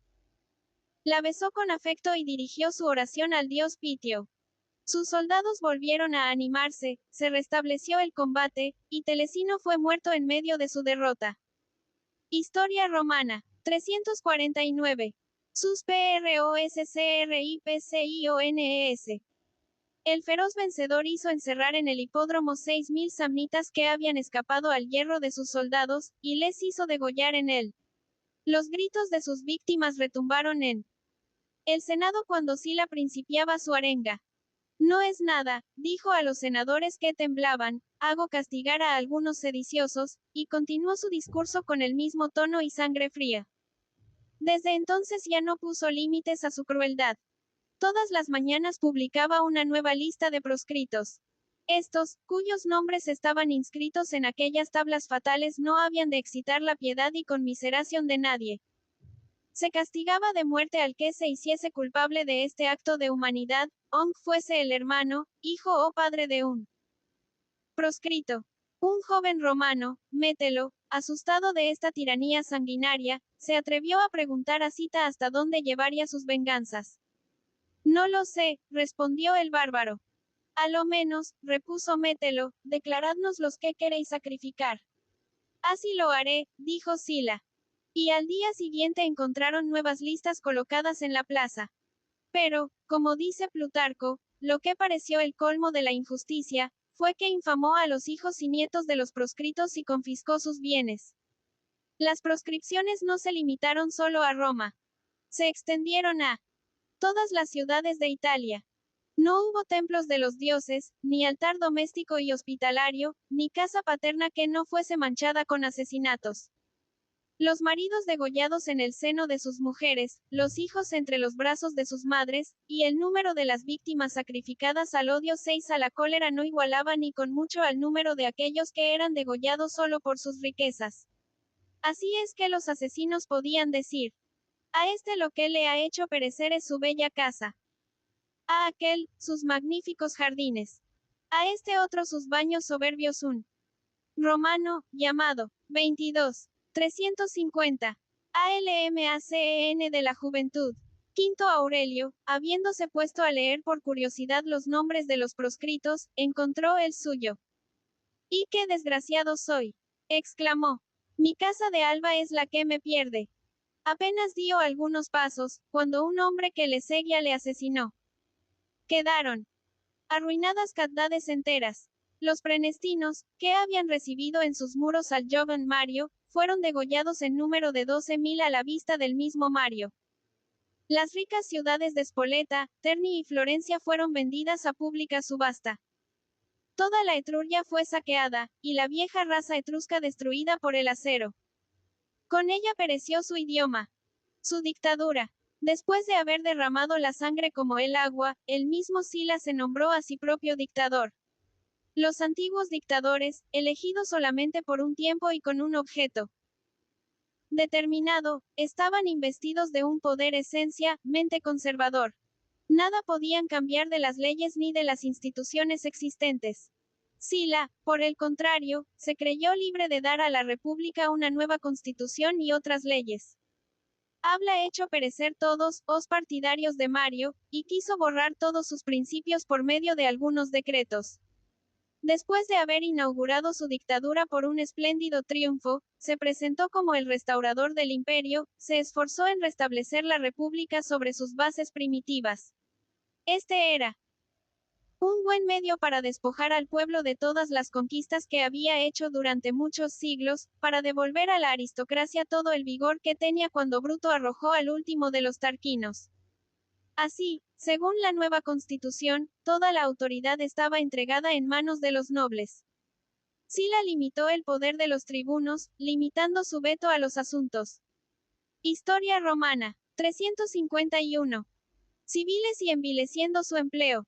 A: La besó con afecto y dirigió su oración al dios Pitio. Sus soldados volvieron a animarse, se restableció el combate, y Telesino fue muerto en medio de su derrota. Historia romana. 349. Sus PROSCRIPCIONES. El feroz vencedor hizo encerrar en el hipódromo 6.000 samnitas que habían escapado al hierro de sus soldados, y les hizo degollar en él. Los gritos de sus víctimas retumbaron en el Senado cuando Sila principiaba su arenga. No es nada, dijo a los senadores que temblaban, hago castigar a algunos sediciosos, y continuó su discurso con el mismo tono y sangre fría. Desde entonces ya no puso límites a su crueldad. Todas las mañanas publicaba una nueva lista de proscritos. Estos, cuyos nombres estaban inscritos en aquellas tablas fatales, no habían de excitar la piedad y conmiseración de nadie. Se castigaba de muerte al que se hiciese culpable de este acto de humanidad, aunque fuese el hermano, hijo o padre de un proscrito. Un joven romano, Mételo, asustado de esta tiranía sanguinaria, se atrevió a preguntar a Cita hasta dónde llevaría sus venganzas. No lo sé, respondió el bárbaro. A lo menos, repuso Mételo, declaradnos los que queréis sacrificar. Así lo haré, dijo Sila. Y al día siguiente encontraron nuevas listas colocadas en la plaza. Pero, como dice Plutarco, lo que pareció el colmo de la injusticia, fue que infamó a los hijos y nietos de los proscritos y confiscó sus bienes. Las proscripciones no se limitaron solo a Roma. Se extendieron a todas las ciudades de Italia. No hubo templos de los dioses, ni altar doméstico y hospitalario, ni casa paterna que no fuese manchada con asesinatos. Los maridos degollados en el seno de sus mujeres, los hijos entre los brazos de sus madres, y el número de las víctimas sacrificadas al odio 6 a la cólera no igualaba ni con mucho al número de aquellos que eran degollados solo por sus riquezas. Así es que los asesinos podían decir, a este lo que le ha hecho perecer es su bella casa. A aquel, sus magníficos jardines. A este otro sus baños soberbios un romano, llamado 22. 350. ALMACEN de la juventud. Quinto Aurelio, habiéndose puesto a leer por curiosidad los nombres de los proscritos, encontró el suyo. ¡Y qué desgraciado soy! Exclamó. Mi casa de Alba es la que me pierde. Apenas dio algunos pasos, cuando un hombre que le seguía le asesinó. Quedaron arruinadas ciudades enteras. Los prenestinos, que habían recibido en sus muros al joven Mario, fueron degollados en número de 12.000 a la vista del mismo Mario. Las ricas ciudades de Spoleta, Terni y Florencia fueron vendidas a pública subasta. Toda la Etruria fue saqueada, y la vieja raza etrusca destruida por el acero. Con ella pereció su idioma, su dictadura. Después de haber derramado la sangre como el agua, el mismo Sila se nombró a sí propio dictador. Los antiguos dictadores, elegidos solamente por un tiempo y con un objeto determinado, estaban investidos de un poder esencialmente conservador. Nada podían cambiar de las leyes ni de las instituciones existentes. Sila, por el contrario, se creyó libre de dar a la República una nueva constitución y otras leyes. Habla hecho perecer todos, os partidarios de Mario, y quiso borrar todos sus principios por medio de algunos decretos. Después de haber inaugurado su dictadura por un espléndido triunfo, se presentó como el restaurador del imperio, se esforzó en restablecer la república sobre sus bases primitivas. Este era un buen medio para despojar al pueblo de todas las conquistas que había hecho durante muchos siglos, para devolver a la aristocracia todo el vigor que tenía cuando Bruto arrojó al último de los tarquinos. Así, según la nueva constitución, toda la autoridad estaba entregada en manos de los nobles. Sila limitó el poder de los tribunos, limitando su veto a los asuntos. Historia romana. 351. Civiles y envileciendo su empleo.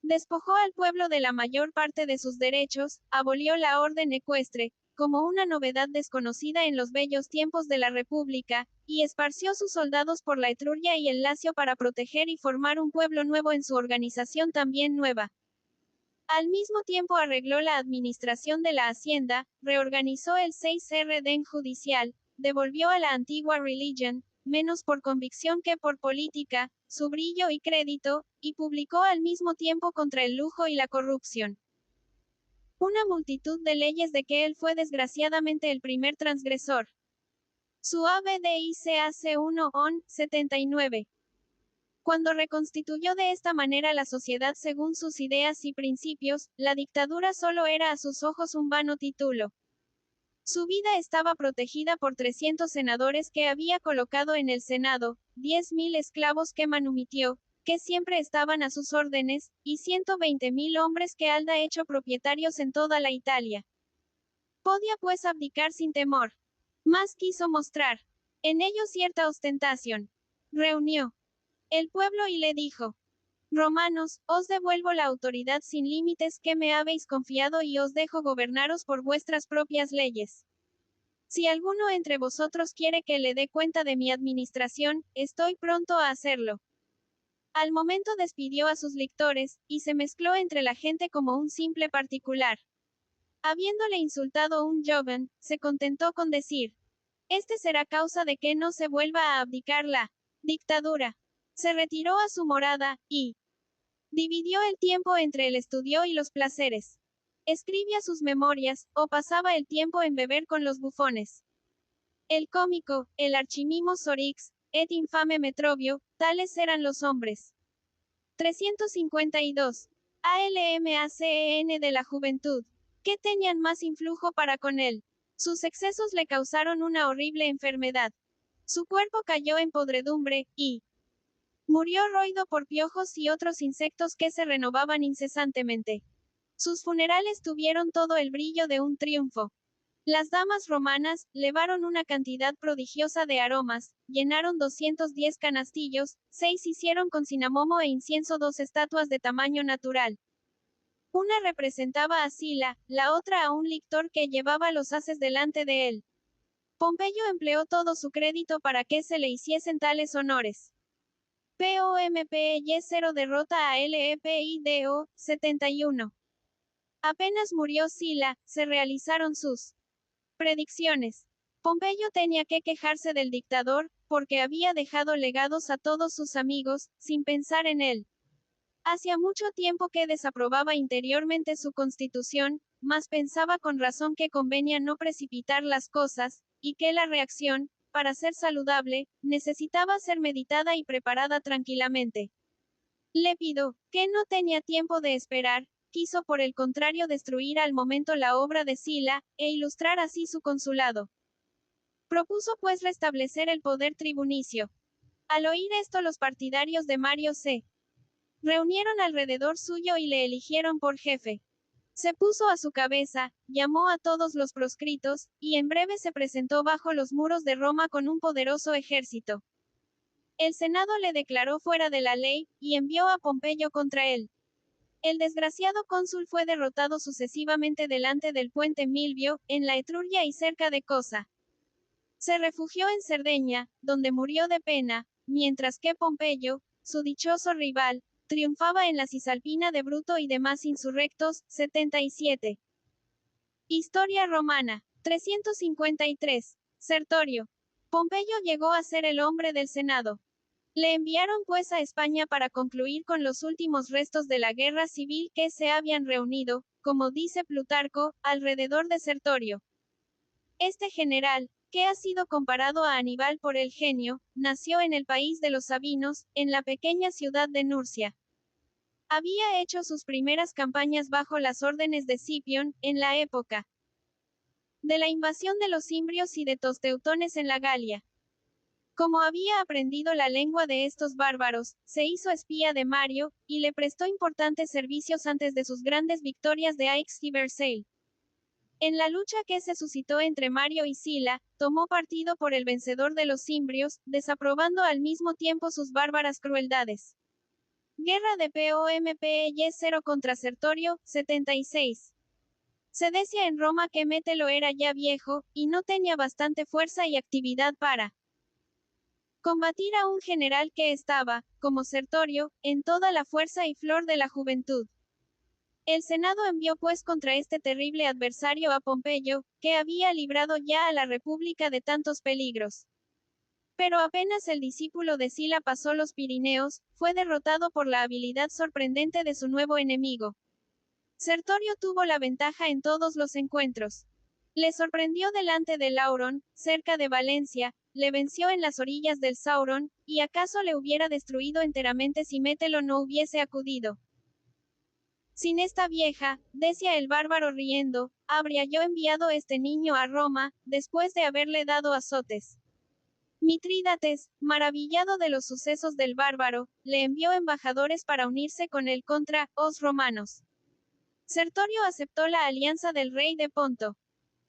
A: Despojó al pueblo de la mayor parte de sus derechos, abolió la orden ecuestre, como una novedad desconocida en los bellos tiempos de la República, y esparció sus soldados por la Etruria y el Lacio para proteger y formar un pueblo nuevo en su organización también nueva. Al mismo tiempo arregló la administración de la hacienda, reorganizó el 6 orden judicial, devolvió a la antigua religión, menos por convicción que por política, su brillo y crédito, y publicó al mismo tiempo contra el lujo y la corrupción una multitud de leyes de que él fue desgraciadamente el primer transgresor. Su ABDICAC 1 on 79. Cuando reconstituyó de esta manera la sociedad según sus ideas y principios, la dictadura solo era a sus ojos un vano título. Su vida estaba protegida por 300 senadores que había colocado en el Senado, 10.000 esclavos que manumitió, que siempre estaban a sus órdenes, y 120.000 hombres que Alda hecho propietarios en toda la Italia. Podía pues abdicar sin temor. Más quiso mostrar en ello cierta ostentación. Reunió el pueblo y le dijo: Romanos, os devuelvo la autoridad sin límites que me habéis confiado y os dejo gobernaros por vuestras propias leyes. Si alguno entre vosotros quiere que le dé cuenta de mi administración, estoy pronto a hacerlo. Al momento despidió a sus lictores, y se mezcló entre la gente como un simple particular. Habiéndole insultado un joven, se contentó con decir: este será causa de que no se vuelva a abdicar la dictadura. Se retiró a su morada, y dividió el tiempo entre el estudio y los placeres. Escribía sus memorias, o pasaba el tiempo en beber con los bufones. El cómico, el archimimo Sorix, et infame Metrobio, tales eran los hombres. 352. ALMACEN de la juventud. ¿Qué tenían más influjo para con él? Sus excesos le causaron una horrible enfermedad. Su cuerpo cayó en podredumbre, y murió roído por piojos y otros insectos que se renovaban incesantemente. Sus funerales tuvieron todo el brillo de un triunfo. Las damas romanas levaron una cantidad prodigiosa de aromas, llenaron 210 canastillos, 6 hicieron con cinamomo e incienso 2 estatuas de tamaño natural. Una representaba a Sila, la otra a un lictor que llevaba los haces delante de él. Pompeyo empleó todo su crédito para que se le hiciesen tales honores. POMPEY0 derrota a LEPIDO, 71. Apenas murió Sila, se realizaron sus predicciones. Pompeyo tenía que quejarse del dictador, porque había dejado legados a todos sus amigos, sin pensar en él. Hacía mucho tiempo que desaprobaba interiormente su constitución, mas pensaba con razón que convenía no precipitar las cosas, y que la reacción, para ser saludable, necesitaba ser meditada y preparada tranquilamente. Lépido, que no tenía tiempo de esperar, quiso por el contrario destruir al momento la obra de Sila, e ilustrar así su consulado. Propuso pues restablecer el poder tribunicio. Al oír esto los partidarios de Mario se reunieron alrededor suyo y le eligieron por jefe. Se puso a su cabeza, llamó a todos los proscritos, y en breve se presentó bajo los muros de Roma con un poderoso ejército. El Senado le declaró fuera de la ley, y envió a Pompeyo contra él. El desgraciado cónsul fue derrotado sucesivamente delante del puente Milvio, en la Etruria y cerca de Cosa. Se refugió en Cerdeña, donde murió de pena, mientras que Pompeyo, su dichoso rival, triunfaba en la Cisalpina de Bruto y demás insurrectos. 77. Historia romana. 353. Sertorio. Pompeyo llegó a ser el hombre del Senado. Le enviaron pues a España para concluir con los últimos restos de la guerra civil que se habían reunido, como dice Plutarco, alrededor de Sertorio. Este general, que ha sido comparado a Aníbal por el genio, nació en el país de los Sabinos, en la pequeña ciudad de Nurcia. Había hecho sus primeras campañas bajo las órdenes de Cipión, en la época de la invasión de los imbrios y de teutones en la Galia. Como había aprendido la lengua de estos bárbaros, se hizo espía de Mario, y le prestó importantes servicios antes de sus grandes victorias de Aix y Versailles. En la lucha que se suscitó entre Mario y Sila, tomó partido por el vencedor de los imbrios, desaprobando al mismo tiempo sus bárbaras crueldades. Guerra de POMPEY0 contra Sertorio, 76. Se decía en Roma que Metelo era ya viejo, y no tenía bastante fuerza y actividad para combatir a un general que estaba, como Sertorio, en toda la fuerza y flor de la juventud. El Senado envió pues contra este terrible adversario a Pompeyo, que había librado ya a la República de tantos peligros. Pero apenas el discípulo de Sila pasó los Pirineos, fue derrotado por la habilidad sorprendente de su nuevo enemigo. Sertorio tuvo la ventaja en todos los encuentros. Le sorprendió delante de Lauron, cerca de Valencia, le venció en las orillas del Sauron, y acaso le hubiera destruido enteramente si Mételo no hubiese acudido. Sin esta vieja, decía el bárbaro riendo, habría yo enviado este niño a Roma, después de haberle dado azotes. Mitrídates, maravillado de los sucesos del bárbaro, le envió embajadores para unirse con él contra os romanos. Sertorio aceptó la alianza del rey de Ponto,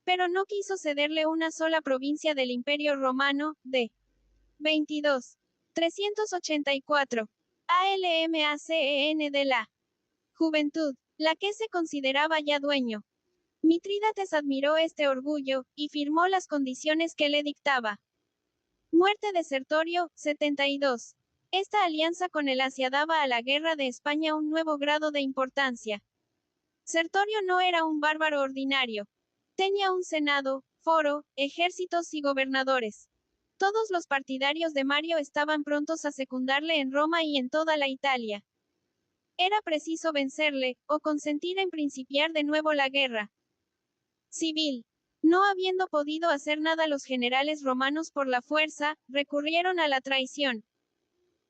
A: pero no quiso cederle una sola provincia del Imperio Romano, de 22. 384. ALMACEN de la juventud, la que se consideraba ya dueño. Mitrídates admiró este orgullo, y firmó las condiciones que le dictaba. Muerte de Sertorio, 72. Esta alianza con el Asia daba a la guerra de España un nuevo grado de importancia. Sertorio no era un bárbaro ordinario. Tenía un senado, foro, ejércitos y gobernadores. Todos los partidarios de Mario estaban prontos a secundarle en Roma y en toda la Italia. Era preciso vencerle, o consentir en principiar de nuevo la guerra civil. No habiendo podido hacer nada los generales romanos por la fuerza, recurrieron a la traición.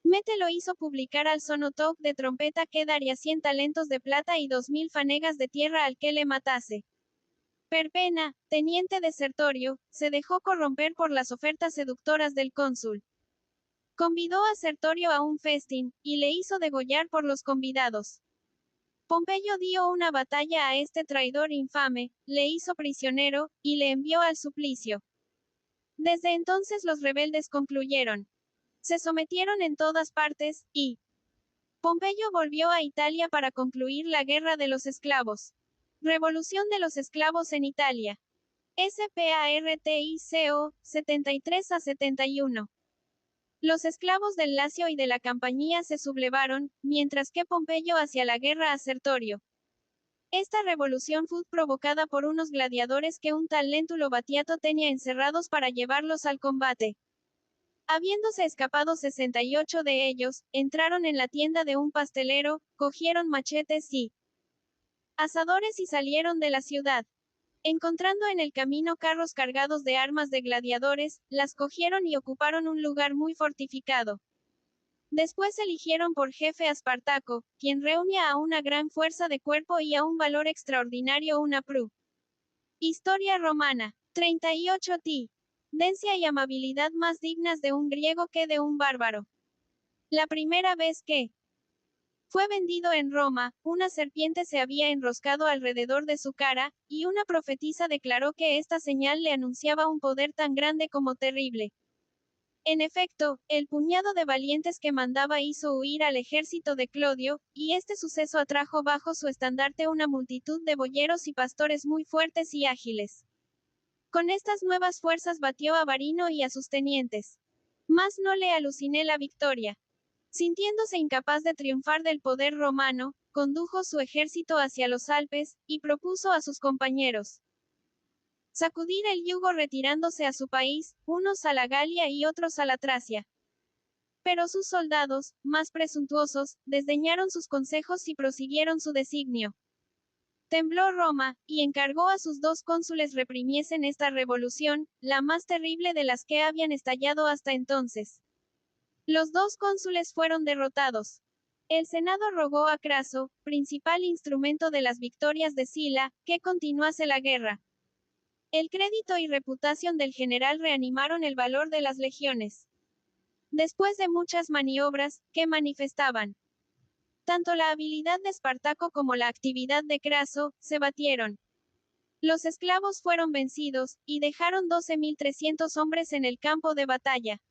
A: Mete lo hizo publicar al sonotoc de trompeta que daría 100 talentos de plata y 2000 fanegas de tierra al que le matase. Perpena, teniente de Sertorio, se dejó corromper por las ofertas seductoras del cónsul. Convidó a Sertorio a un festín, y le hizo degollar por los convidados. Pompeyo dio una batalla a este traidor infame, le hizo prisionero, y le envió al suplicio. Desde entonces los rebeldes concluyeron. Se sometieron en todas partes, y Pompeyo volvió a Italia para concluir la guerra de los esclavos. Revolución de los esclavos en Italia. SPARTICO, 73 a 71. Los esclavos del Lacio y de la Campania se sublevaron, mientras que Pompeyo hacía la guerra a Sertorio. Esta revolución fue provocada por unos gladiadores que un tal Lentulo Batiato tenía encerrados para llevarlos al combate. Habiéndose escapado 68 de ellos, entraron en la tienda de un pastelero, cogieron machetes y asadores y salieron de la ciudad. Encontrando en el camino carros cargados de armas de gladiadores, las cogieron y ocuparon un lugar muy fortificado. Después eligieron por jefe a Espartaco, quien reunía a una gran fuerza de cuerpo y a un valor extraordinario una pru. Historia romana. 38 T. Dencia y amabilidad más dignas de un griego que de un bárbaro. La primera vez que fue vendido en Roma, una serpiente se había enroscado alrededor de su cara, y una profetisa declaró que esta señal le anunciaba un poder tan grande como terrible. En efecto, el puñado de valientes que mandaba hizo huir al ejército de Clodio, y este suceso atrajo bajo su estandarte una multitud de boyeros y pastores muy fuertes y ágiles. Con estas nuevas fuerzas batió a Varino y a sus tenientes. Mas no le aluciné la victoria. Sintiéndose incapaz de triunfar del poder romano, condujo su ejército hacia los Alpes, y propuso a sus compañeros sacudir el yugo retirándose a su país, unos a la Galia y otros a la Tracia. Pero sus soldados, más presuntuosos, desdeñaron sus consejos y prosiguieron su designio. Tembló Roma, y encargó a sus 2 cónsules reprimiesen esta revolución, la más terrible de las que habían estallado hasta entonces. Los 2 cónsules fueron derrotados. El Senado rogó a Craso, principal instrumento de las victorias de Sila, que continuase la guerra. El crédito y reputación del general reanimaron el valor de las legiones. Después de muchas maniobras, que manifestaban tanto la habilidad de Espartaco como la actividad de Craso, se batieron. Los esclavos fueron vencidos, y dejaron 12.300 hombres en el campo de batalla.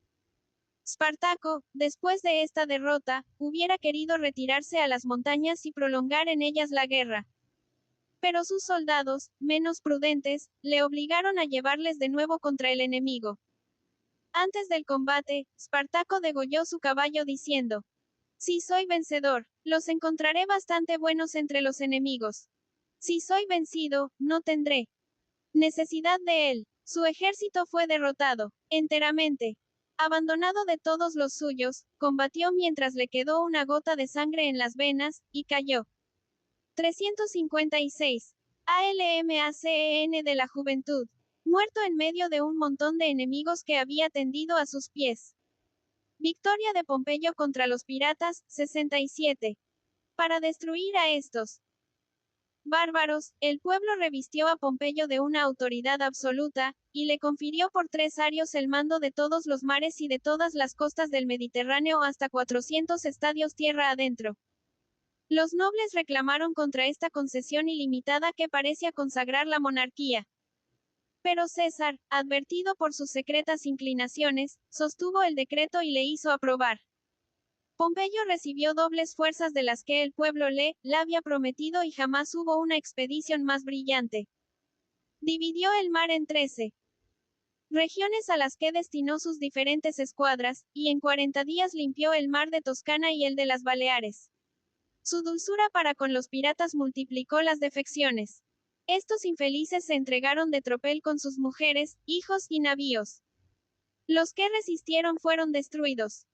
A: Espartaco, después de esta derrota, hubiera querido retirarse a las montañas y prolongar en ellas la guerra. Pero sus soldados, menos prudentes, le obligaron a llevarles de nuevo contra el enemigo. Antes del combate, Espartaco degolló su caballo diciendo: si soy vencedor, los encontraré bastante buenos entre los enemigos. Si soy vencido, no tendré necesidad de él. Su ejército fue derrotado, enteramente. Abandonado de todos los suyos, combatió mientras le quedó una gota de sangre en las venas, y cayó. 356. ALMACEN de la juventud. Muerto en medio de un montón de enemigos que había tendido a sus pies. Victoria de Pompeyo contra los piratas, 67. Para destruir a estos bárbaros, el pueblo revistió a Pompeyo de una autoridad absoluta, y le confirió por 3 arios el mando de todos los mares y de todas las costas del Mediterráneo hasta 400 estadios tierra adentro. Los nobles reclamaron contra esta concesión ilimitada que parecía consagrar la monarquía. Pero César, advertido por sus secretas inclinaciones, sostuvo el decreto y le hizo aprobar. Pompeyo recibió dobles fuerzas de las que el pueblo le había prometido y jamás hubo una expedición más brillante. Dividió el mar en 13 regiones a las que destinó sus diferentes escuadras, y en 40 días limpió el mar de Toscana y el de las Baleares. Su dulzura para con los piratas multiplicó las defecciones. Estos infelices se entregaron de tropel con sus mujeres, hijos y navíos. Los que resistieron fueron destruidos.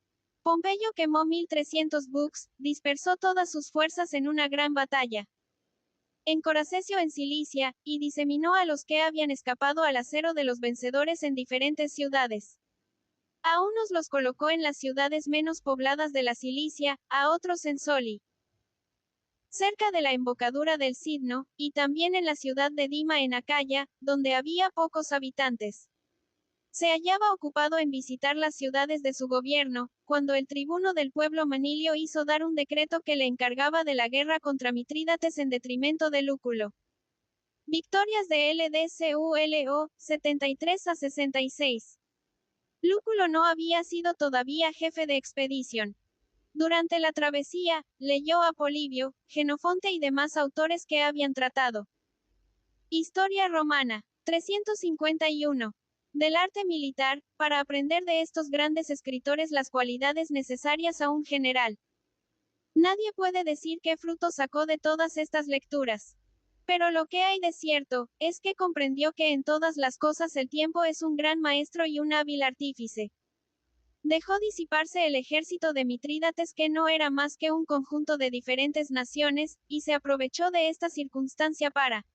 A: Pompeyo quemó 1.300 buques, dispersó todas sus fuerzas en una gran batalla en Coracesio en Cilicia, y diseminó a los que habían escapado al acero de los vencedores en diferentes ciudades. A unos los colocó en las ciudades menos pobladas de la Cilicia, a otros en Soli, cerca de la embocadura del Cidno, y también en la ciudad de Dima en Acaya, donde había pocos habitantes. Se hallaba ocupado en visitar las ciudades de su gobierno, cuando el tribuno del pueblo Manilio hizo dar un decreto que le encargaba de la guerra contra Mitrídates en detrimento de Lúculo. Victorias de LDCULO, 73-66. Lúculo no había sido todavía jefe de expedición. Durante la travesía, leyó a Polibio, Genofonte y demás autores que habían tratado. Historia romana. 351. Del arte militar, para aprender de estos grandes escritores las cualidades necesarias a un general. Nadie puede decir qué fruto sacó de todas estas lecturas. Pero lo que hay de cierto, es que comprendió que en todas las cosas el tiempo es un gran maestro y un hábil artífice. Dejó disiparse el ejército de Mitrídates que no era más que un conjunto de diferentes naciones, y se aprovechó de esta circunstancia para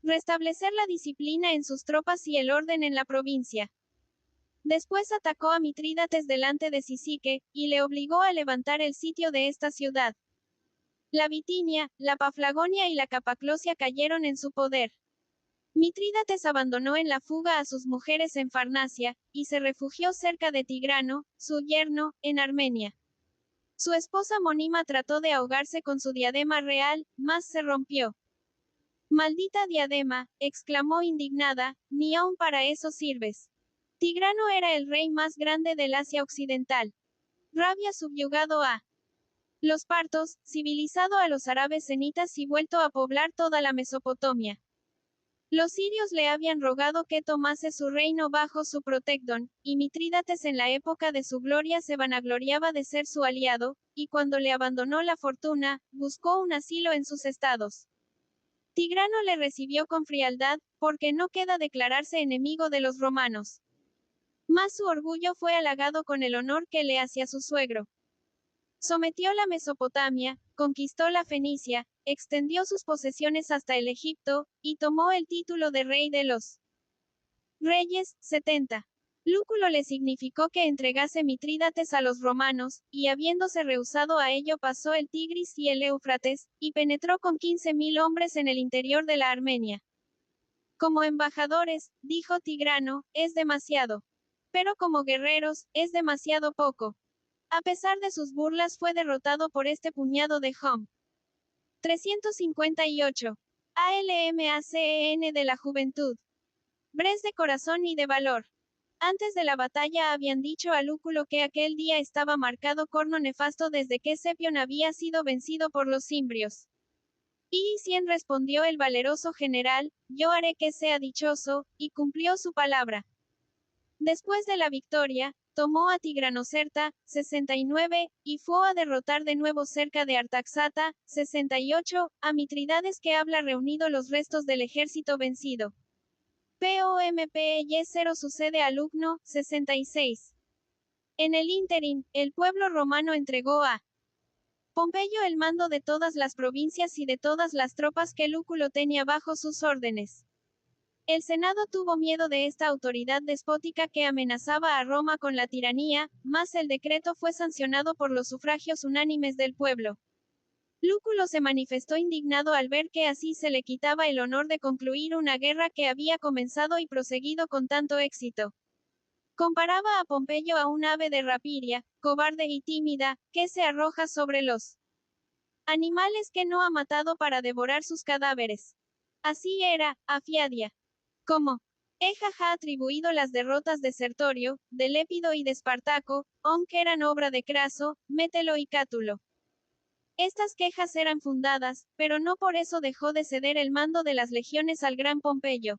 A: restablecer la disciplina en sus tropas y el orden en la provincia. Después atacó a Mitrídates delante de Cisique, y le obligó a levantar el sitio de esta ciudad. La Bitinia, la Paflagonia y la Capaclocia cayeron en su poder. Mitrídates abandonó en la fuga a sus mujeres en Farnacia, y se refugió cerca de Tigrano, su yerno, en Armenia. Su esposa Monima trató de ahogarse con su diadema real, mas se rompió. Maldita diadema, exclamó indignada, ni aun para eso sirves. Tigrano era el rey más grande del Asia Occidental. Rabia subyugado a los partos, civilizado a los árabes cenitas y vuelto a poblar toda la Mesopotamia. Los sirios le habían rogado que tomase su reino bajo su protección, y Mitrídates en la época de su gloria se vanagloriaba de ser su aliado, y cuando le abandonó la fortuna, buscó un asilo en sus estados. Tigrano le recibió con frialdad, porque no queda declararse enemigo de los romanos. Mas su orgullo fue halagado con el honor que le hacía su suegro. Sometió la Mesopotamia, conquistó la Fenicia, extendió sus posesiones hasta el Egipto, y tomó el título de rey de los reyes. 70. Lúculo le significó que entregase Mitrídates a los romanos, y habiéndose rehusado a ello pasó el Tigris y el Éufrates, y penetró con 15.000 hombres en el interior de la Armenia. Como embajadores, dijo Tigrano, es demasiado. Pero como guerreros, es demasiado poco. A pesar de sus burlas fue derrotado por este puñado de Hom. 358. ALMACEN de la juventud. Bres de corazón y de valor. Antes de la batalla habían dicho a Lúculo que aquel día estaba marcado corno nefasto desde que Sepión había sido vencido por los cimbrios. Y Cien respondió el valeroso general, yo haré que sea dichoso, y cumplió su palabra. Después de la victoria, tomó a Tigranocerta, 69, y fue a derrotar de nuevo cerca de Artaxata, 68, a Mitrídates que habla reunido los restos del ejército vencido. POMPY 0 sucede a Lugno, 66. En el ínterin, el pueblo romano entregó a Pompeyo el mando de todas las provincias y de todas las tropas que Lúculo tenía bajo sus órdenes. El Senado tuvo miedo de esta autoridad despótica que amenazaba a Roma con la tiranía, mas el decreto fue sancionado por los sufragios unánimes del pueblo. Lúculo se manifestó indignado al ver que así se le quitaba el honor de concluir una guerra que había comenzado y proseguido con tanto éxito. Comparaba a Pompeyo a un ave de rapiria, cobarde y tímida, que se arroja sobre los animales que no ha matado para devorar sus cadáveres. Así era, Afiadia. Como Eja ha atribuido las derrotas de Sertorio, de Lépido y de Espartaco, aunque eran obra de Craso, Mételo y Cátulo. Estas quejas eran fundadas, pero no por eso dejó de ceder el mando de las legiones al gran Pompeyo.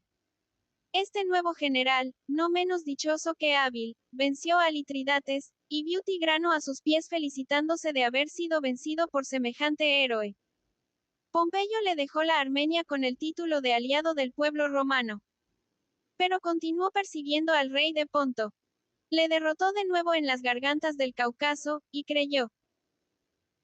A: Este nuevo general, no menos dichoso que hábil, venció a Litridates, y vio Tigrano a sus pies felicitándose de haber sido vencido por semejante héroe. Pompeyo le dejó la Armenia con el título de aliado del pueblo romano. Pero continuó persiguiendo al rey de Ponto. Le derrotó de nuevo en las gargantas del Cáucaso, y creyó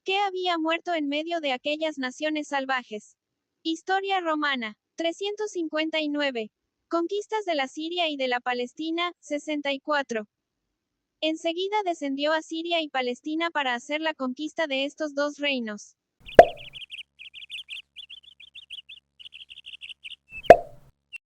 A: que había muerto en medio de aquellas naciones salvajes. Historia romana. 359. Conquistas de la Siria y de la Palestina, 64. Enseguida descendió a Siria y Palestina para hacer la conquista de estos dos reinos.